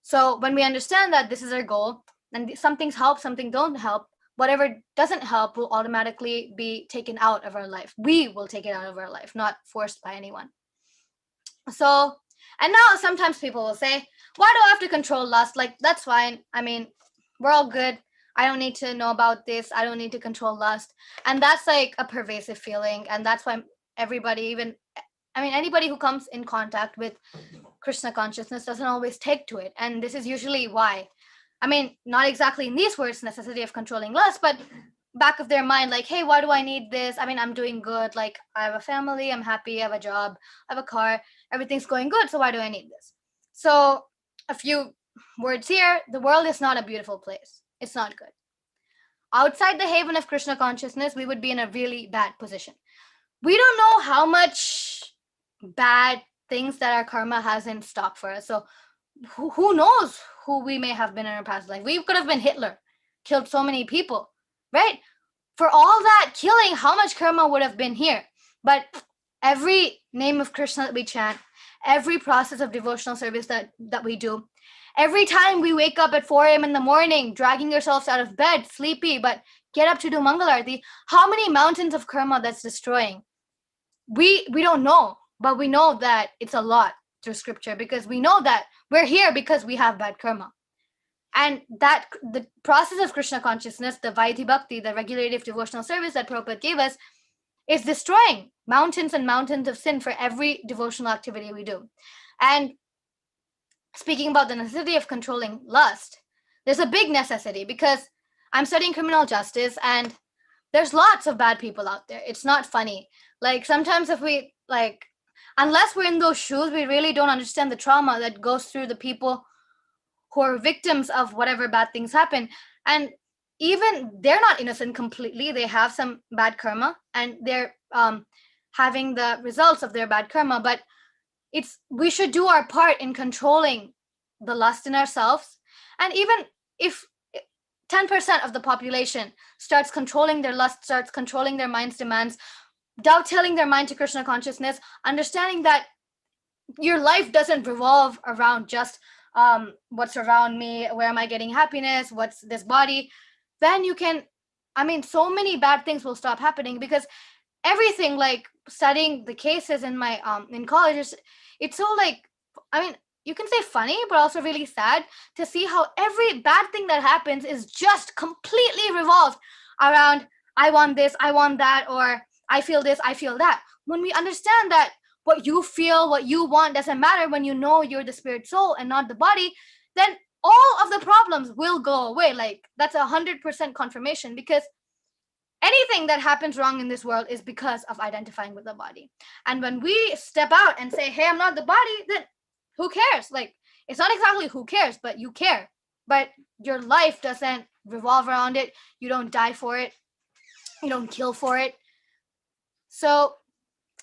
So when we understand that this is our goal, and some things help, some things don't help, whatever doesn't help will automatically be taken out of our life. We will take it out of our life, not forced by anyone. So, and now sometimes people will say, why do I have to control lust? Like, that's fine. We're all good. I don't need to know about this. I don't need to control lust. And that's like a pervasive feeling. And that's why everybody, anybody who comes in contact with Krishna consciousness doesn't always take to it. And this is usually why. Not exactly in these words, necessity of controlling lust, but back of their mind, like, hey, why do I need this? I'm doing good. Like, I have a family, I'm happy, I have a job, I have a car, everything's going good. So why do I need this? So a few words here. The world is not a beautiful place. It's not good. outside the haven of Krishna consciousness, we would be in a really bad position. We don't know how much bad things that our karma has in stock for us. So who knows who we may have been in our past life. We could have been Hitler, killed so many people, right? For all that killing, how much karma would have been here? But every name of Krishna that we chant, every process of devotional service that we do, every time we wake up at 4 a.m. in the morning, dragging ourselves out of bed, sleepy, but get up to do Mangalarti, how many mountains of karma that's destroying? We don't know, but we know that it's a lot through scripture, because we know that we're here because we have bad karma. And that the process of Krishna consciousness, the Vaidhi Bhakti, the regulative devotional service that Prabhupada gave us, is destroying mountains and mountains of sin for every devotional activity we do. And speaking about the necessity of controlling lust, there's a big necessity, because I'm studying criminal justice and there's lots of bad people out there. It's not funny. Like sometimes if we unless we're in those shoes, we really don't understand the trauma that goes through the people who are victims of whatever bad things happen. And even they're not innocent completely. They have some bad karma and they're having the results of their bad karma. But we should do our part in controlling the lust in ourselves. And even if 10% of the population starts controlling their lust, starts controlling their mind's demands, dovetailing their mind to Krishna consciousness, understanding that your life doesn't revolve around just what's around me, where am I getting happiness, what's this body, then you can, so many bad things will stop happening. Because everything, like studying the cases in my in college, it's so you can say funny, but also really sad to see how every bad thing that happens is just completely revolved around, I want this, I want that, or I feel this, I feel that. When we understand that what you feel, what you want doesn't matter, when you know you're the spirit soul and not the body, then all of the problems will go away. Like that's 100% confirmation, because anything that happens wrong in this world is because of identifying with the body. And when we step out and say, hey, I'm not the body, then who cares? Like, it's not exactly who cares, but you care. But your life doesn't revolve around it. You don't die for it. You don't kill for it. So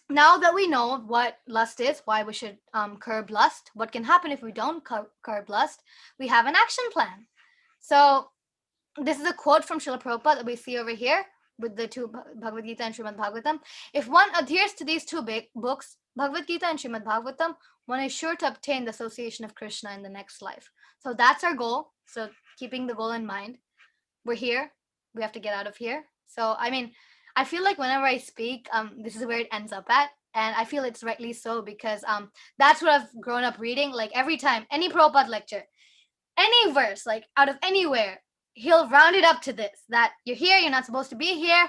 now that we know what lust is, why we should curb lust, what can happen if we don't curb lust, we have an action plan. So this is a quote from Srila Prabhupada that we see over here with the two Bhagavad Gita and Srimad Bhagavatam. If one adheres to these two big books, Bhagavad Gita and Srimad Bhagavatam, one is sure to obtain the association of Krishna in the next life. So that's our goal. So keeping the goal in mind, we're here. We have to get out of here. So I feel like whenever I speak, this is where it ends up at. And I feel it's rightly so, because that's what I've grown up reading. Like every time, any Prabhupada lecture, any verse, like out of anywhere, he'll round it up to this, that you're here, you're not supposed to be here,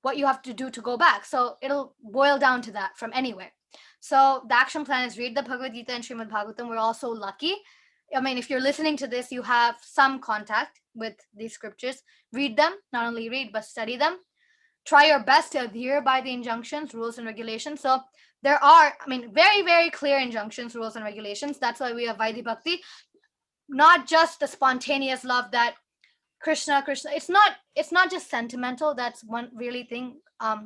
what you have to do to go back. So it'll boil down to that from anywhere. So the action plan is read the Bhagavad Gita and Srimad Bhagavatam. We're also lucky. If you're listening to this, you have some contact with these scriptures. Read them, not only read, but study them. Try your best to adhere by the injunctions, rules, and regulations. So there are, very, very clear injunctions, rules, and regulations. That's why we have Vaidhi Bhakti, not just the spontaneous love that Krishna. It's not just sentimental. That's one really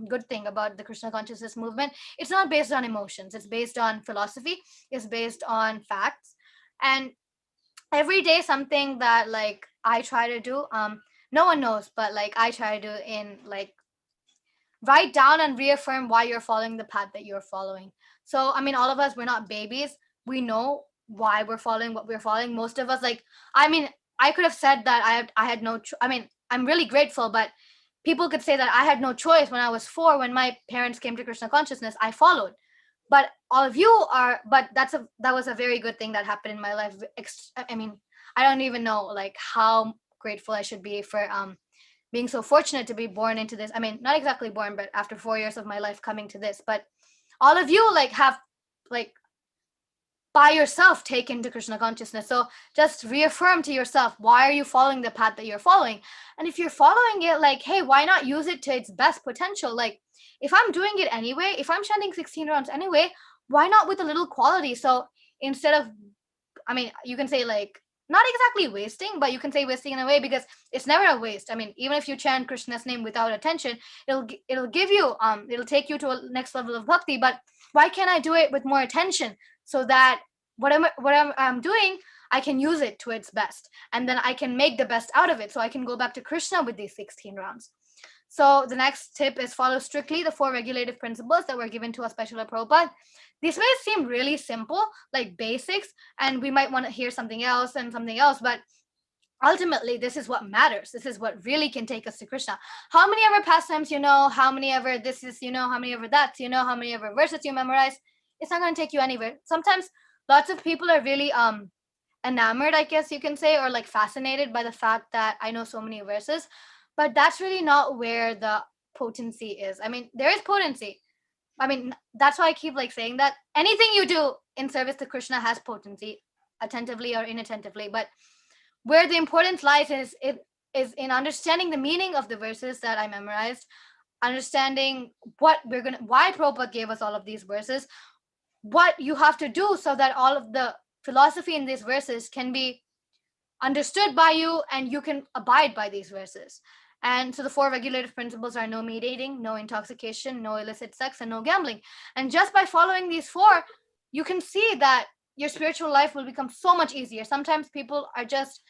good thing about the Krishna consciousness movement. It's not based on emotions. It's based on philosophy. It's based on facts. And every day something that I try to do, no one knows, but I try to do in write down and reaffirm why you're following the path that you're following. So all of us, we're not babies. We know why we're following what we're following. Most of us, I could have said that I had no I'm really grateful, but people could say that I had no choice when I was 4. When my parents came to Krishna consciousness, I followed. But all of you are, but that was a very good thing that happened in my life. I don't even know how grateful I should be for being so fortunate to be born into this. Not exactly born, but after 4 years of my life coming to this. But all of you have by yourself taken to Krishna consciousness. So just reaffirm to yourself, why are you following the path that you're following? And if you're following it, hey, why not use it to its best potential? If I'm doing it anyway, if I'm chanting 16 rounds anyway, why not with a little quality? So instead of, you can say not exactly wasting, but you can say wasting in a way, because it's never a waste. I mean, even if you chant Krishna's name without attention, it'll give you it'll take you to a next level of bhakti. But why can't I do it with more attention, so that I'm doing, I can use it to its best, and then I can make the best out of it, so I can go back to Krishna with these 16 rounds. So the next tip is follow strictly the 4 regulative principles that were given to us by Srila Prabhupada. These may seem really simple, like basics, and we might want to hear something else and something else, but ultimately this is what matters. This is what really can take us to Krishna. How many ever pastimes you know, how many ever this is you know, how many ever that you know, how many ever verses you memorize, it's not going to take you anywhere. Sometimes lots of people are really enamored, I guess you can say, or like fascinated by the fact that I know so many verses, but that's really not where the potency is. I mean, there is potency. I mean, that's why I keep like saying that anything you do in service to Krishna has potency, attentively or inattentively. But where the importance lies is in understanding the meaning of the verses that I memorized, understanding why Prabhupada gave us all of these verses, what you have to do so that all of the philosophy in these verses can be understood by you and you can abide by these verses. And so the 4 regulative principles are no meat eating, no intoxication, no illicit sex, and no gambling. And just by following these 4, you can see that your spiritual life will become so much easier. Sometimes people are just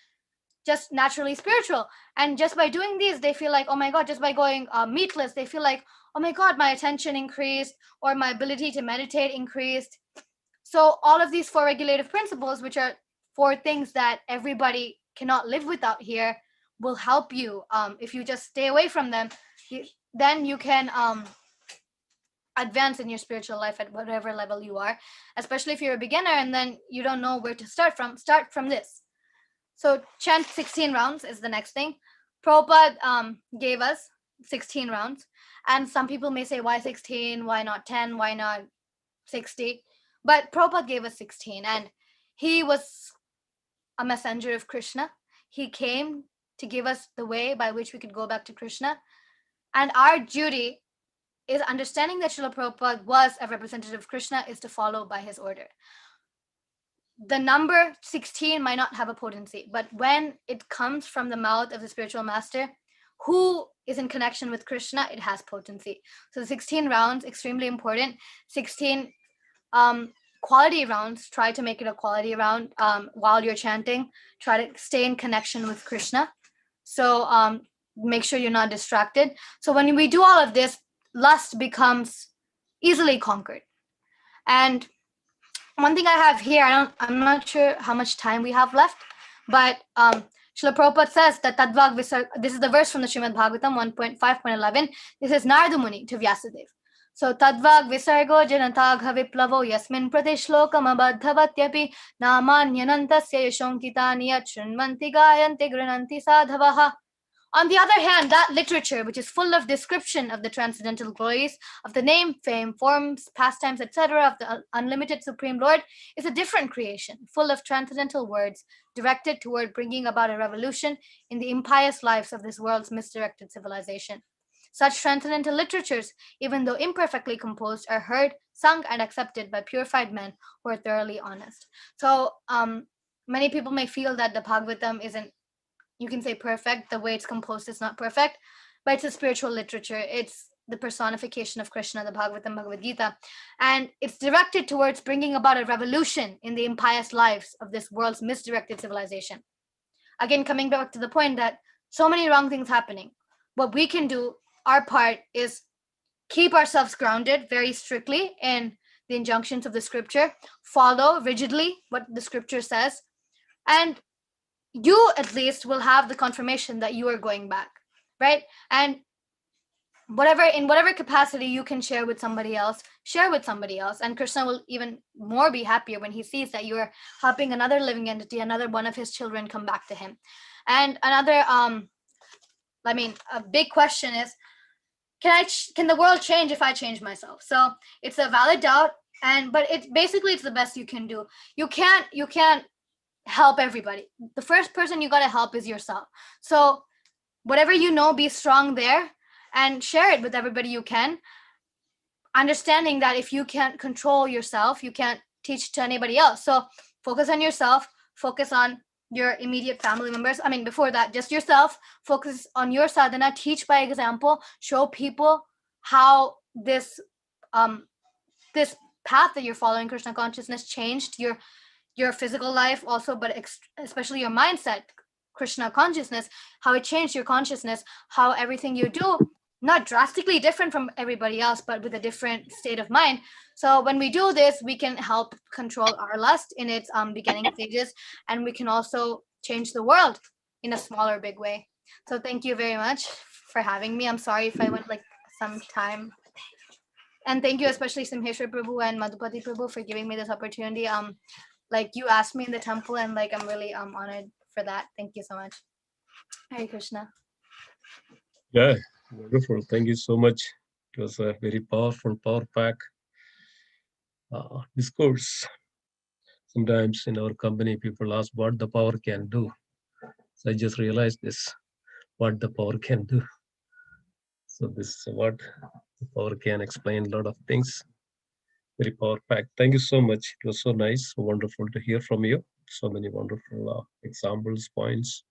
naturally spiritual, and just by doing these, they feel like, oh my god, just by going meatless, they feel like, oh my god, my attention increased, or my ability to meditate increased. So all of these 4 regulative principles, which are 4 things that everybody cannot live without here, will help you. If you just stay away from them, then you can advance in your spiritual life at whatever level you are, especially if you're a beginner and then you don't know where to start from this. So chant 16 rounds is the next thing. Prabhupada gave us 16 rounds, and some people may say, why 16? Why not 10? Why not 60? But Prabhupada gave us 16, and he was a messenger of Krishna. He came to give us the way by which we could go back to Krishna. And our duty is understanding that Srila Prabhupada was a representative of Krishna is to follow by his order. The number 16 might not have a potency, but when it comes from the mouth of the spiritual master who is in connection with Krishna, it has potency. So the 16 rounds, extremely important. 16 quality rounds, try to make it a quality round while you're chanting. Try to stay in connection with Krishna. So make sure you're not distracted. So when we do all of this, lust becomes easily conquered. And one thing I have here, I'm not sure how much time we have left, but Srila Prabhupada says that Tadvag Visarga, this is the verse from the Srimad Bhagavatam 1.5.11. This is Narada Muni to Vyasadeva. So Tadvag Visargo Janatagha Viplavo Yasmin Pratishlokamam Abadhavatyapi Namanyanantasya Yashonkitani Yachunmanti Gayanti Grananti Sadhavaha. On the other hand, that literature, which is full of description of the transcendental glories of the name, fame, forms, pastimes, etc., of the unlimited Supreme Lord, is a different creation, full of transcendental words, directed toward bringing about a revolution in the impious lives of this world's misdirected civilization. Such transcendental literatures, even though imperfectly composed, are heard, sung, and accepted by purified men who are thoroughly honest. So, many people may feel that the Bhagavatam isn't, you can say, perfect. The way it's composed is not perfect, but it's a spiritual literature. It's the personification of Krishna, the Bhagavatam, Bhagavad Gita, and it's directed towards bringing about a revolution in the impious lives of this world's misdirected civilization. Again, coming back to the point that so many wrong things happening. What we can do, our part, is keep ourselves grounded very strictly in the injunctions of the scripture, follow rigidly what the scripture says, and you at least will have the confirmation that you are going back, right? And in whatever capacity you can share with somebody else, share with somebody else, and Krishna will even more be happier when he sees that you are helping another living entity, another one of his children, come back to him. And another a big question is, can the world change if I change myself? So it's a valid doubt, but it's the best you can do. You can't help everybody. The first person you got to help is yourself. So whatever you know, be strong there and share it with everybody you can, understanding that if you can't control yourself, you can't teach to anybody else. So focus on yourself, focus on your immediate family members. I mean, before that, just yourself. Focus on your sadhana. Teach by example. Show people how this this path that you're following, Krishna consciousness, changed your physical life also, but especially your mindset, Krishna consciousness, how it changed your consciousness, how everything you do, not drastically different from everybody else, but with a different state of mind. So when we do this, we can help control our lust in its beginning stages, and we can also change the world in a smaller, big way. So thank you very much for having me. I'm sorry if I went like some time. And thank you especially Simheshwar Prabhu and Madhupati Prabhu for giving me this opportunity. Like you asked me in the temple, and like I'm really honored for that. Thank you so much. Hare Krishna. Yeah, wonderful. Thank you so much. It was a very powerful, power pack discourse. Sometimes in our company, people ask what the power can do. So I just realized this, what the power can do. So this is what the power can explain a lot of things. Very power pack. Thank you so much. It was so nice, so wonderful to hear from you. So many wonderful examples, points,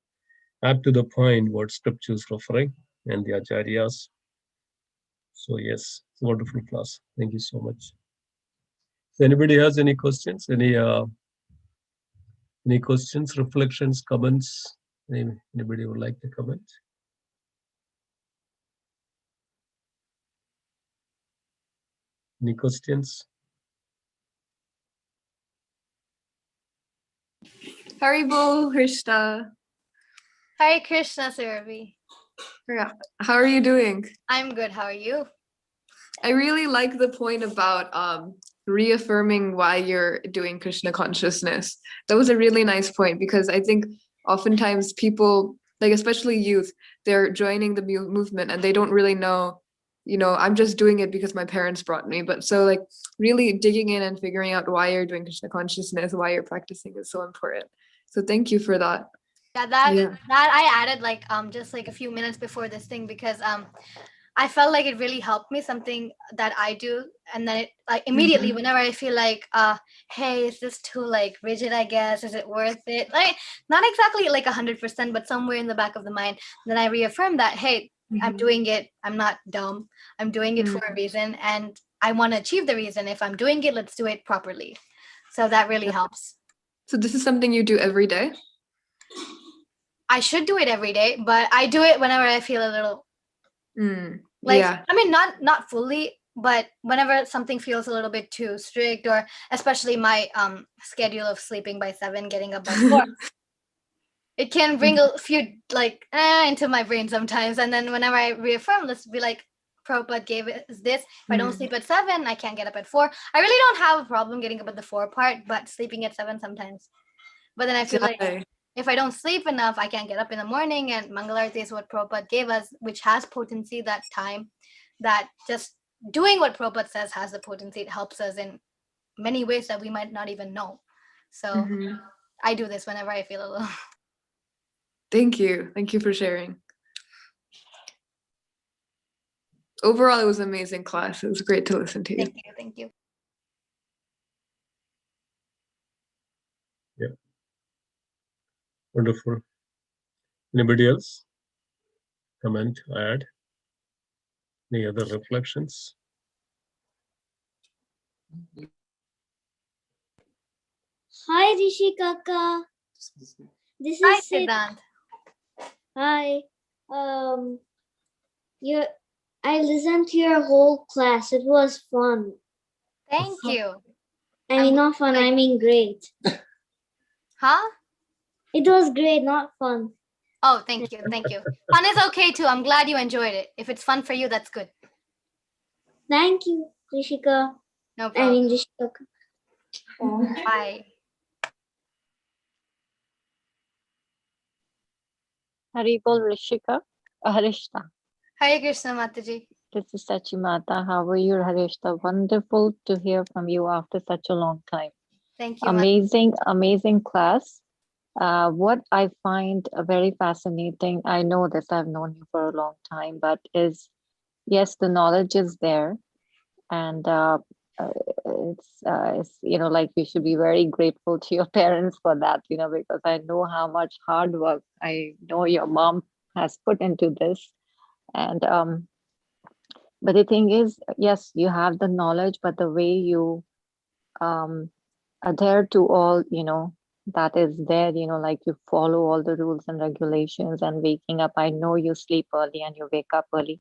up to the point what scriptures referring and the acharyas. So yes, it's a wonderful class. Thank you so much. So anybody has any questions? Any questions, reflections, comments? Anybody would like to comment? Any questions? Haribo, Hrishta. Hare Krishna, Surabhi. Yeah. How are you doing? I'm good. How are you? I really like the point about reaffirming why you're doing Krishna consciousness. That was a really nice point, because I think oftentimes people, like especially youth, they're joining the movement and they don't really know, I'm just doing it because my parents brought me. But so like really digging in and figuring out why you're doing Krishna consciousness, why you're practicing is so important. So thank you for that. Yeah, that I added like just like a few minutes before this thing, because I felt like it really helped me, something that I do, and then it like immediately whenever I feel like hey, is this too like rigid, I guess, is it worth it, like not exactly like 100%, but somewhere in the back of the mind, then I reaffirm that hey, I'm doing it, I'm not dumb, I'm doing it for a reason, and I want to achieve the reason. If I'm doing it, let's do it properly. So that really helps. So this is something you do every day? I should do it every day, but I do it whenever I feel a little like, yeah. I mean, not fully, but whenever something feels a little bit too strict, or especially my schedule of sleeping by 7, getting up by 4, it can bring a few like into my brain sometimes. And then whenever I reaffirm, let's be like, Prabhupada gave us this. If I don't sleep at 7, I can't get up at 4. I really don't have a problem getting up at the 4 part, but sleeping at 7 sometimes. But then I feel like if I don't sleep enough, I can't get up in the morning. And Mangalarti is what Prabhupada gave us, which has potency, that time, that just doing what Prabhupada says has the potency. It helps us in many ways that we might not even know. So I do this whenever I feel a little. Thank you. Thank you for sharing. Overall, it was an amazing class. It was great to listen to you. Thank you. Thank you. Yeah. Wonderful. Anybody else? Comment, add? Any other reflections? Hi, Rishi Kaka. This Hi, is Sid. Siddhant. Hi. I listened to your whole class. It was fun. Thank you. I mean, not fun. I mean, great. Huh? It was great, not fun. Oh, thank you. Thank you. Fun is okay too. I'm glad you enjoyed it. If it's fun for you, that's good. Thank you, Rishika. No problem. Rishika. Bye. Haribol Rishika, Hrishta. Hare Krishna, Mataji. This is Sachimata. How are you, Hrishta? Wonderful to hear from you after such a long time. Thank you. Amazing class. What I find very fascinating, I know this, I've known you for a long time, but is, yes, the knowledge is there. And parents. Like you should be very grateful to your parents for that, because I know how much hard work I know your mom has put into this. And but the thing is, yes, you have the knowledge, but the way you adhere to all, that is there, like you follow all the rules and regulations and waking up. I know you sleep early and you wake up early.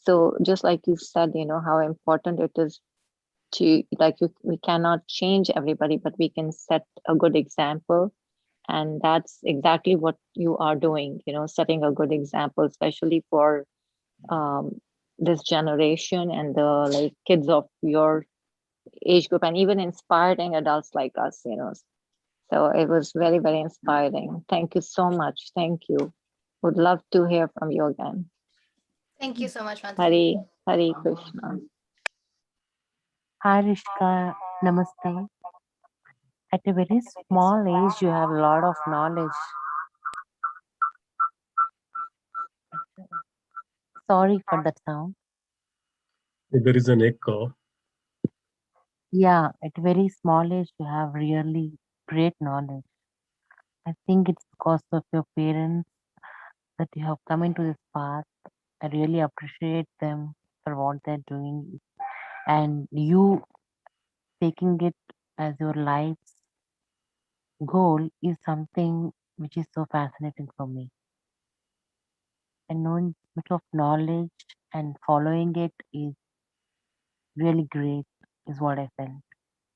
So just like you said, how important it is to, like, we cannot change everybody, but we can set a good example. And that's exactly what you are doing, setting a good example, especially for this generation and the like kids of your age group, and even inspiring adults like us, So it was very, very inspiring. Thank you so much. Thank you. Would love to hear from you again. Thank you so much, Mataji. Hari Krishna. Hi Rishka, namaste. At a very small age, you have a lot of knowledge. Sorry for that sound. There is an echo. Yeah, at a very small age, you have really great knowledge. I think it's because of your parents that you have come into this path. I really appreciate them for what they're doing. And you taking it as your life's goal is something which is so fascinating for me. And knowing much of knowledge and following it is really great, is what I felt.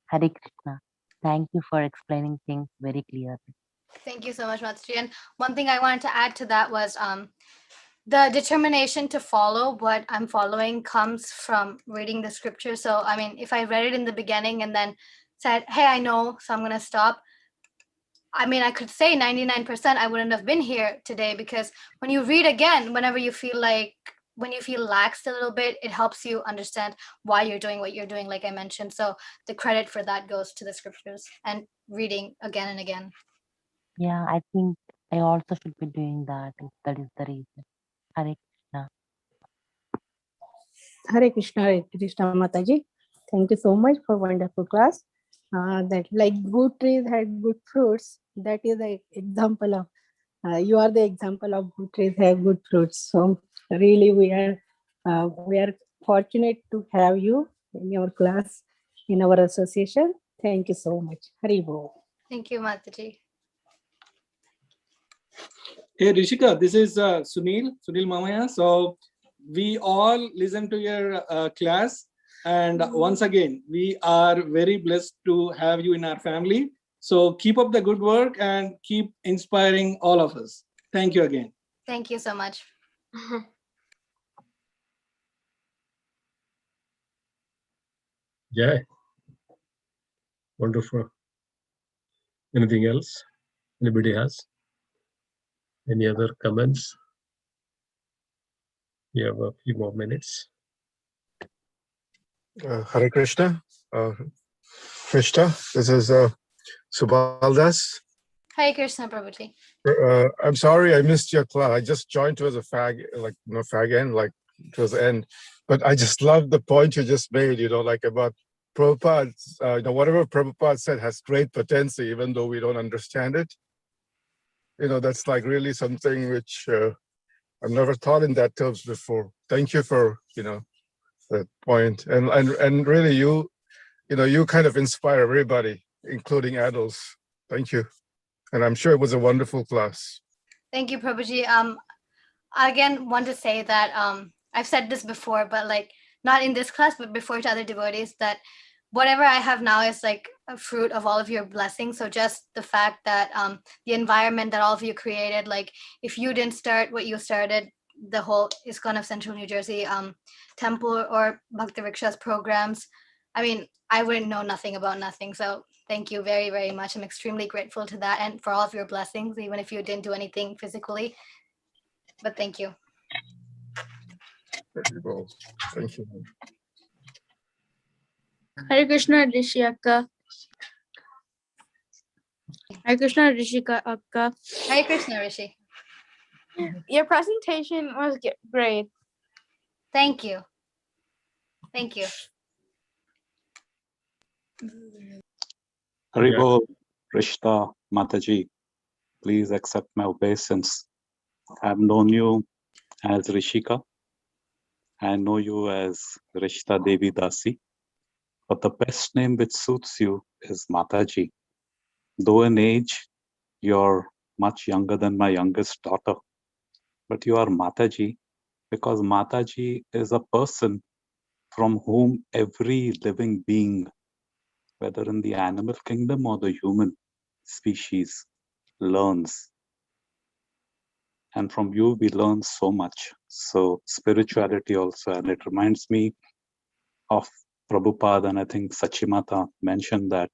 Hare Krishna. Thank you for explaining things very clearly. Thank you so much, Mataji. And one thing I wanted to add to that was the determination to follow what I'm following comes from reading the scripture. So, I mean, if I read it in the beginning and then said, hey, I know, so I'm going to stop. I mean, I could say 99% I wouldn't have been here today, because when you read again, whenever you feel like, when you feel laxed a little bit, it helps you understand why you're doing what you're doing, like I mentioned. So the credit for that goes to the scriptures and reading again and again. Yeah, I think I also should be doing that if that is the reason. Hare Krishna. Hare Krishna Mataji. Thank you so much for wonderful class. That like good trees had good fruits. That is an example of, you are the example of good trees have good fruits. So really we are fortunate to have you in your class, in our association. Thank you so much. Hari Bol. Thank you, Mataji. Hey Rishika, this is Sunil Mamaya. So we all listen to your class, and once again, we are very blessed to have you in our family. So keep up the good work and keep inspiring all of us. Thank you again. Thank you so much. Yeah. Wonderful. Anything else? Anybody has? Any other comments? We have a few more minutes. Hare Krishna. Hrishta, this is Subal Das. Hare Krishna, Prabhuji. I'm sorry I missed your class. I just joined towards the fag end, like towards the end. But I just love the point you just made, like about Prabhupada, whatever Prabhupada said has great potential, even though we don't understand it. That's like really something which I've never thought in that terms before. Thank you for, that point. And really you kind of inspire everybody, including adults. Thank you. And I'm sure it was a wonderful class. Thank you, Prabhuji. I again want to say that I've said this before, but like not in this class, but before to other devotees, that whatever I have now is like a fruit of all of your blessings. So just the fact that the environment that all of you created, like if you didn't start what you started, the whole ISKCON of Central New Jersey temple or Bhakti Riksha's programs, I mean, I wouldn't know nothing about nothing. So thank you very, very much. I'm extremely grateful to that and for all of your blessings, even if you didn't do anything physically. But thank you. Thank you. Hare Krishna Rishi Akka. Hare Krishna Rishika Akka. Hare Krishna Rishi. Your presentation was great. Thank you. Thank you. Haribo, Hrishta, Mataji, please accept my obeisance. I've known you as Rishika. I know you as Hrishta Devi Dasi. But the best name which suits you is Mataji. Though in age, you're much younger than my youngest daughter. But you are Mataji because Mataji is a person from whom every living being, whether in the animal kingdom or the human species, learns. And from you, we learn so much. So spirituality also, and it reminds me of Prabhupada, and I think Sachimata mentioned that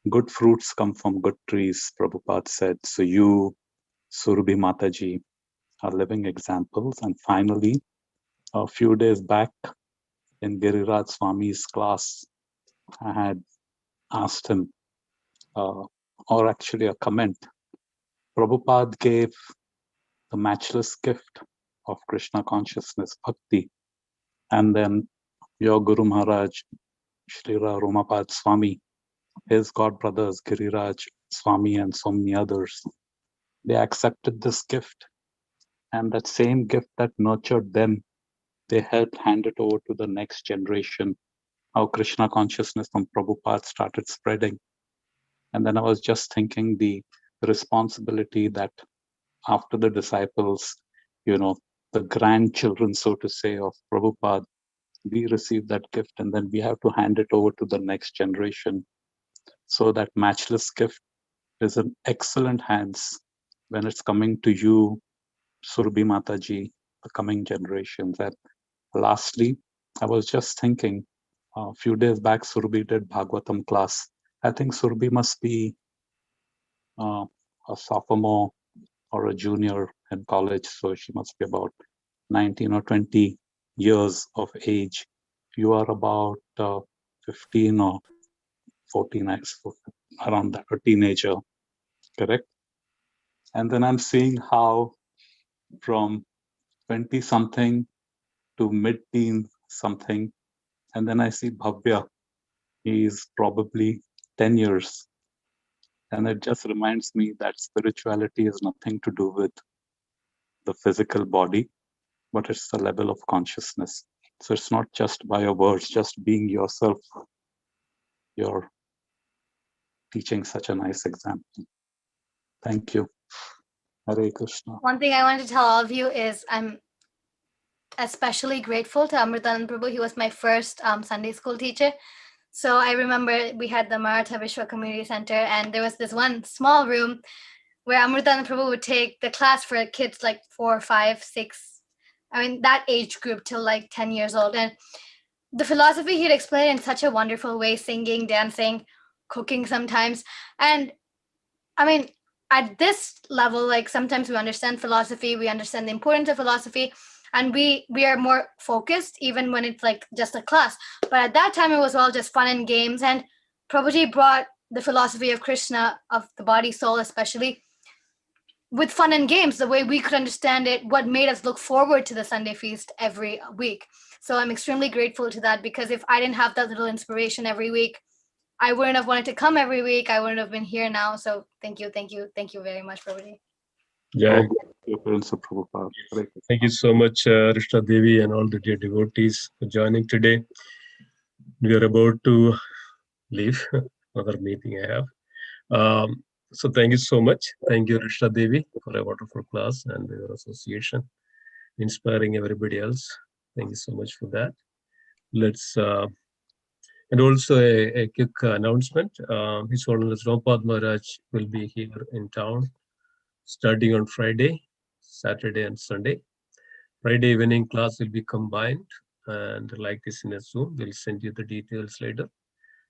good fruits come from good trees, Prabhupada said. So you, Surabhi Mataji, are living examples. And finally, a few days back in Giriraj Swami's class, I had asked him, or actually a comment. Prabhupada gave the matchless gift of Krishna consciousness, bhakti. And then your Guru Maharaj, Srila Romapad Swami, his god brothers, Giriraj Swami and so many others, they accepted this gift. And that same gift that nurtured them, they helped hand it over to the next generation. How Krishna consciousness from Prabhupada started spreading. And then I was just thinking the responsibility that after the disciples, the grandchildren, so to say, of Prabhupada, we receive that gift and then we have to hand it over to the next generation. So that matchless gift is in excellent hands when it's coming to you, Surabhi Mataji, the coming generations. And lastly, I was just thinking, a few days back, Surabhi did Bhagavatam class. I think Surabhi must be a sophomore or a junior in college, so she must be about 19 or 20 years of age. You are about 15 or 14, around that, a teenager, correct? And then I'm seeing how from 20 something to mid-teen something, and then I see Bhavya, he's probably 10 years. And it just reminds me that spirituality is nothing to do with the physical body, but it's the level of consciousness. So it's not just by your words, just being yourself. You're teaching such a nice example. Thank you. Hare Krishna. One thing I wanted to tell all of you is I'm especially grateful to Amritanand Prabhu. He was my first Sunday school teacher. So I remember we had the Maratha Vishwa Community Center, and there was this one small room where Amritanand Prabhu would take the class for kids like 4, 5, 6, that age group till like 10 years old. And the philosophy he'd explain in such a wonderful way, singing, dancing, cooking sometimes. And at this level, like sometimes we understand philosophy, we understand the importance of philosophy, and we are more focused even when it's like just a class. But at that time, it was all just fun and games. And Prabhuji brought the philosophy of Krishna, of the body, soul especially, with fun and games, the way we could understand it, what made us look forward to the Sunday feast every week. So I'm extremely grateful to that, because if I didn't have that little inspiration every week, I wouldn't have wanted to come every week. I wouldn't have been here now. So thank you very much, Prabhuji. Yeah. Thank you so much, Hrishta Devi and all the dear devotees for joining today. We are about to leave another meeting I have. So thank you so much. Thank you, Hrishta Devi, for a wonderful class and your association, inspiring everybody else. Thank you so much for that. Let's and also a quick announcement. His Holiness Romapad Maharaj will be here in town starting on Friday, Saturday, and Sunday. Friday evening class will be combined, and like this in a Zoom, we'll send you the details later.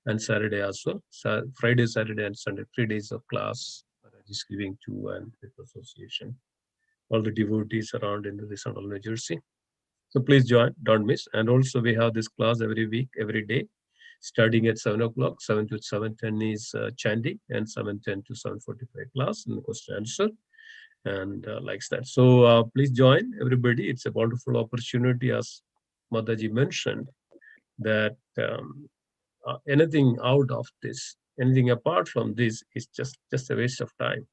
And Saturday also, Friday, Saturday, and Sunday, 3 days of class. Maharaj is giving to and with association, all the devotees around in the Central New Jersey. So please join, don't miss. And also we have this class every week, every day, starting at 7 o'clock. 7 to 7:10 is chanting, and 7:10 to 7:45 class and question answer, and likes that. So please join, everybody. It's a wonderful opportunity, as Mataji mentioned, that anything out of this, anything apart from this is just a waste of time.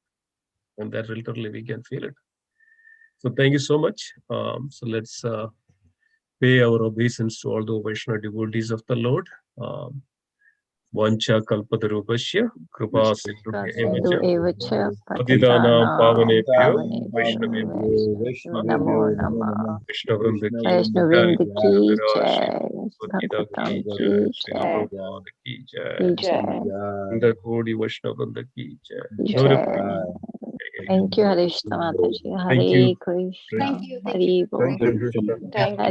And that literally we can feel it. So thank you so much. So let's pay our obeisance to all the Vaishnava devotees of the Lord. Vancha kalpatarupasya kripa sindhu evacha patitanam pavanebhyo Vaishnavebhyo Namo Namah. Vaishnavrinda ki Vaishnavrinda ki jai, jai, Bhagavad Gita ki Bhagavatam jai, ki Srila jai, Prabhupada ki jai, ki jai, Vrinda Kodi Vaishnavrinda ki jai. ki Gaurav. jai. Thank you, Hrishta Mataji. Thank you. Hare Krishna. Thank you. Hare Bol. Thank you, Hrishta. Hare